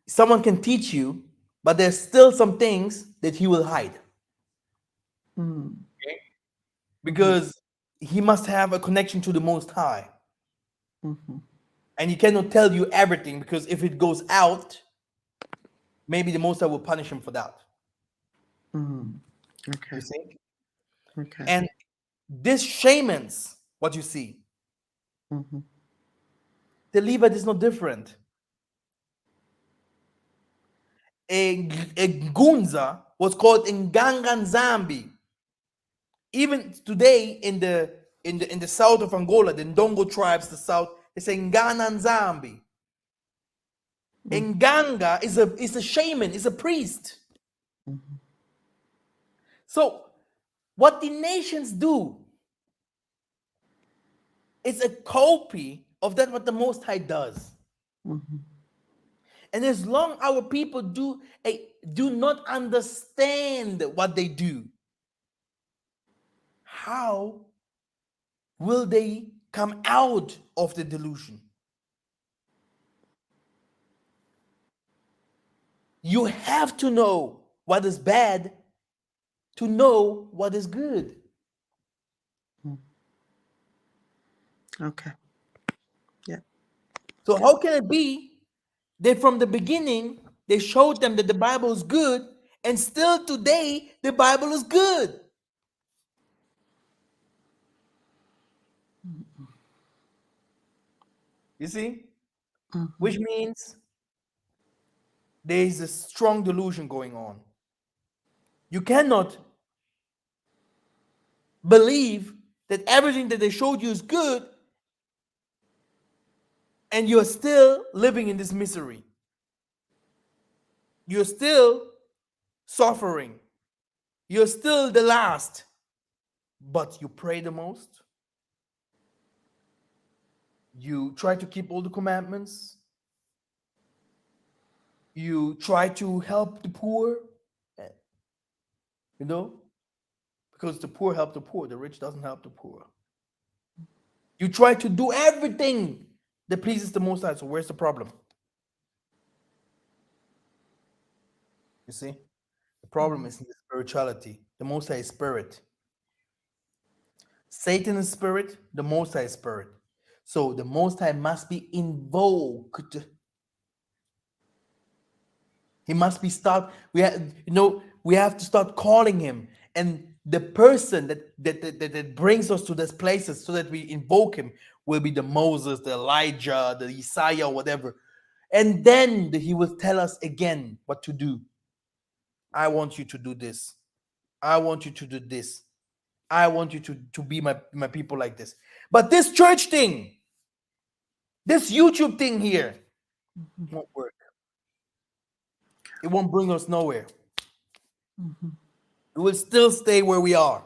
someone can teach you, but there's still some things that he will hide. Mhm. Okay? Mhm. Because he must have a connection to the most high. Mhm. And he cannot tell you everything because if it goes out, maybe the most high will punish him for that. Mhm. You Okay. see? Okay. And this shamans, what you see, Mhm. the Levite is not different. A Gunza was called Nganganzambi. Even today in the south of Angola, the Ndongo tribes, the south, they say Ngananzambi. Mhm. Nganga is a shaman, is a priest. Mhm. So what the nations do is a copy of that what the Most High does. Mhm. And as long our people do not understand what they do, how will they come out of the delusion? You have to know what is bad to know what is good. Okay. Yeah. So how can it be that from the beginning they showed them that the Bible is good, and still today the Bible is good? You see? Mm-hmm. Which means there is a strong delusion going on. You cannot believe that everything that they showed you is good and you're still living in this misery. You're still suffering. You're still the last, but you pray the most. You try to keep all the commandments. You try to help the poor, eh, you know, because the poor help the poor, the rich doesn't help the poor. You try to do everything that pleases the Most High. So where's the problem? You see, the problem is in the spirituality. The Most High is spirit. Satan is spirit. The Most High is spirit. So the Most High must be invoked. He must be start. We have to start calling him, and the person that brings us to these places so that we invoke him will be the Moses, the Elijah, the Isaiah, whatever, and then he will tell us again what to do. I want you to do this. I want you to do this. I want you to be my people like this. But this church thing, this YouTube thing here, won't work. It won't bring us nowhere. Mm-hmm. We will still stay where we are.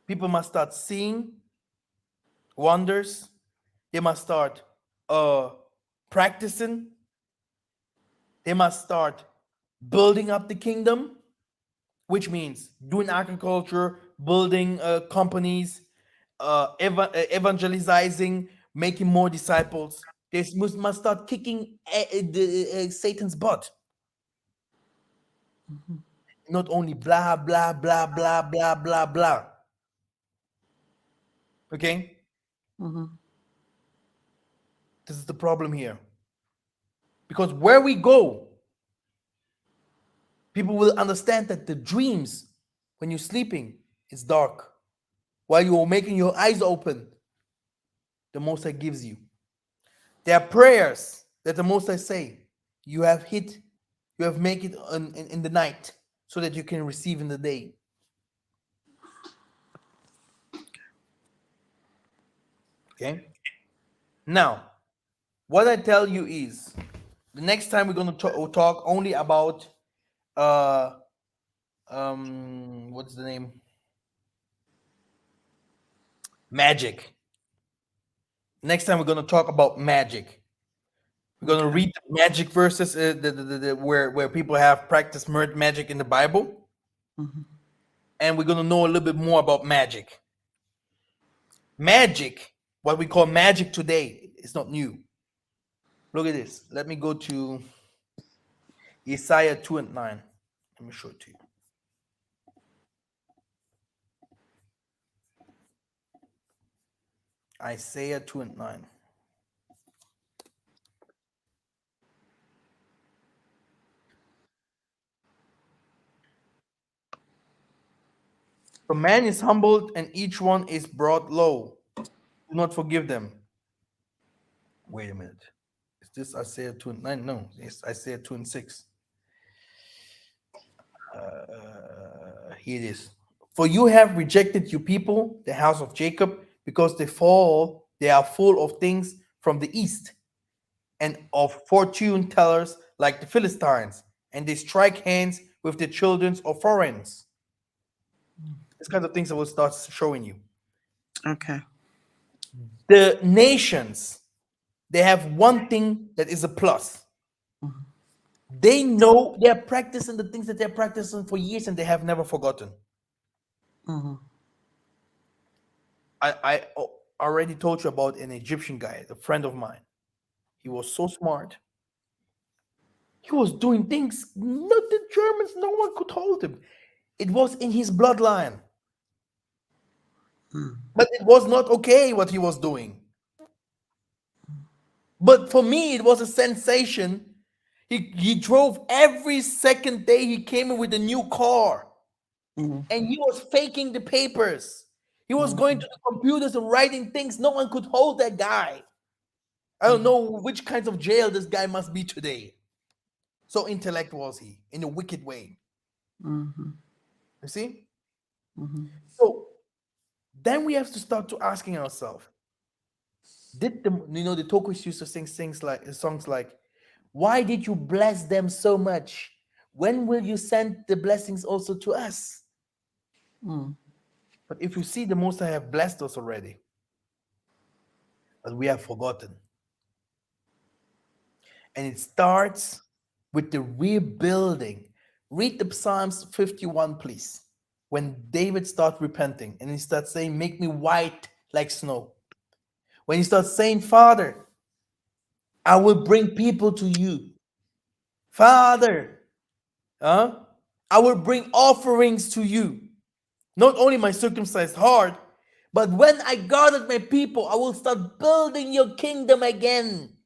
People must start seeing wonders. They must start practicing. They must start building up the kingdom, which means doing agriculture, building companies, evangelizing, making more disciples. They must start kicking Satan's butt. Mm-hmm. Not only blah, blah, blah, blah, blah, blah, blah. Okay? Mm-hmm. This is the problem here. Because where we go, people will understand that the dreams, when you're sleeping, it's dark. While you're making your eyes open, the Most High gives you. There are prayers that the Most High say, you have hit, you have make it in the night so that you can receive in the day. Okay? Now, what I tell you is, the next time we're going to talk only about, what's the name? Magic. Next time we're going to talk about magic. We're going to Okay. read the magic verses where people have practiced magic in the Bible, Mm-hmm. and we're going to know a little bit more about magic. Magic, what we call magic today, is not new. Look at this. Let me go to Isaiah 2 and 9. Let me show it to you. Isaiah 2 and 9. So man is humbled and each one is brought low. Do not forgive them. Wait a minute. Is this Isaiah 2 and 9? No, it's Isaiah 2 and 6. Here it is. For you have rejected your people, the house of Jacob, because they are full of things from the east and of fortune tellers like the Philistines, and they strike hands with the children of foreigners. These kinds of things I will start showing you. Okay. The nations, they have one thing that is a plus. Mm-hmm. They know they're practicing the things that they're practicing for years and they have never forgotten. Mm-hmm. I already told you about an Egyptian guy, a friend of mine. He was so smart. He was doing things not the Germans, no one could hold him. It was in his bloodline. Mm. But it was not okay what he was doing. But for me, it was a sensation. He drove every second day he came in with a new car. Mm. And he was faking the papers. He was going Mm. to the computers and writing things. No one could hold that guy. I don't Mm. know which kinds of jail this guy must be today. So intellect was he in a wicked way. Mhm. You see? Mhm. So then we have to start to asking ourselves, did the Tokus used to sing things like songs like, why did you bless them so much? When will you send the blessings also to us? Mm. But if you see, the Most High have blessed us already, but we have forgotten. And it starts with the rebuilding. Read the Psalms 51, please. When David starts repenting and he starts saying, make me white like snow. When he starts saying, Father, I will bring people to you. Father, I will bring offerings to you. Not only my circumcised heart, but when I gathered my people, I will start building your kingdom again.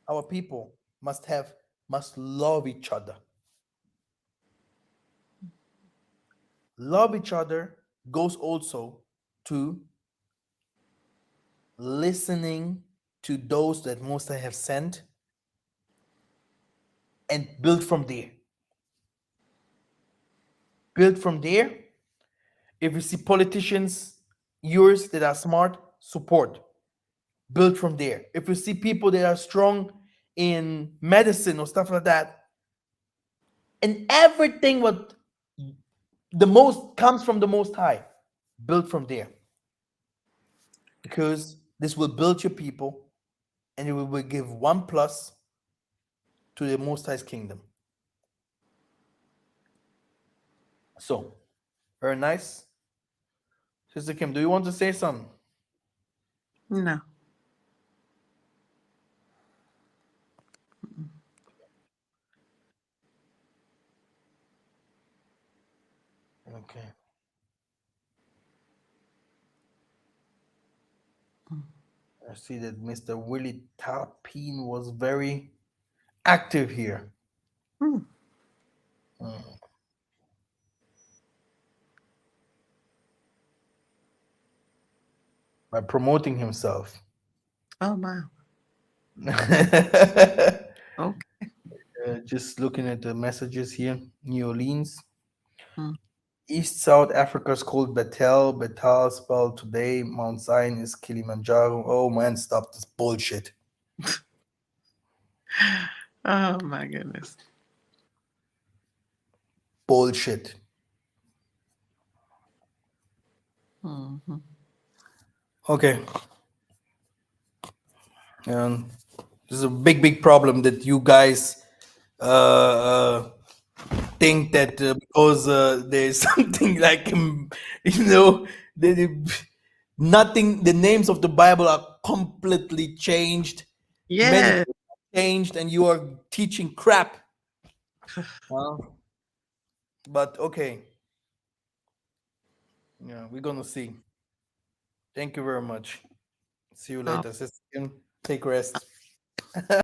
Our people must love each other. Love each other goes also to listening to those that Most High have sent and build from there. Build from there. If you see politicians, yours that are smart, support. Build from there. If you see people that are strong in medicine or stuff like that, and everything what the most comes from the Most High, build from there. Because this will build your people and it will give one plus to the Most High's kingdom. So, very nice. Sister Kim, do you want to say something? No. Okay. I see that Mr. Willie Tapin was very active here. Mm. By promoting himself. Oh wow. Okay. Just looking at the messages here. New Orleans. Mm. East South Africa is called Bethel. Bethel spelled today. Mount Zion is Kilimanjaro. Oh man, stop this bullshit. Oh my goodness. Bullshit. Mhm. Okay. Um, this is a big problem that you guys think that because there's something like that nothing, the names of the Bible are completely changed, many Yeah. changed, and you are teaching crap. But okay, yeah, we're gonna see. Thank you very much. See you Oh. later, sister Kim. Take rest.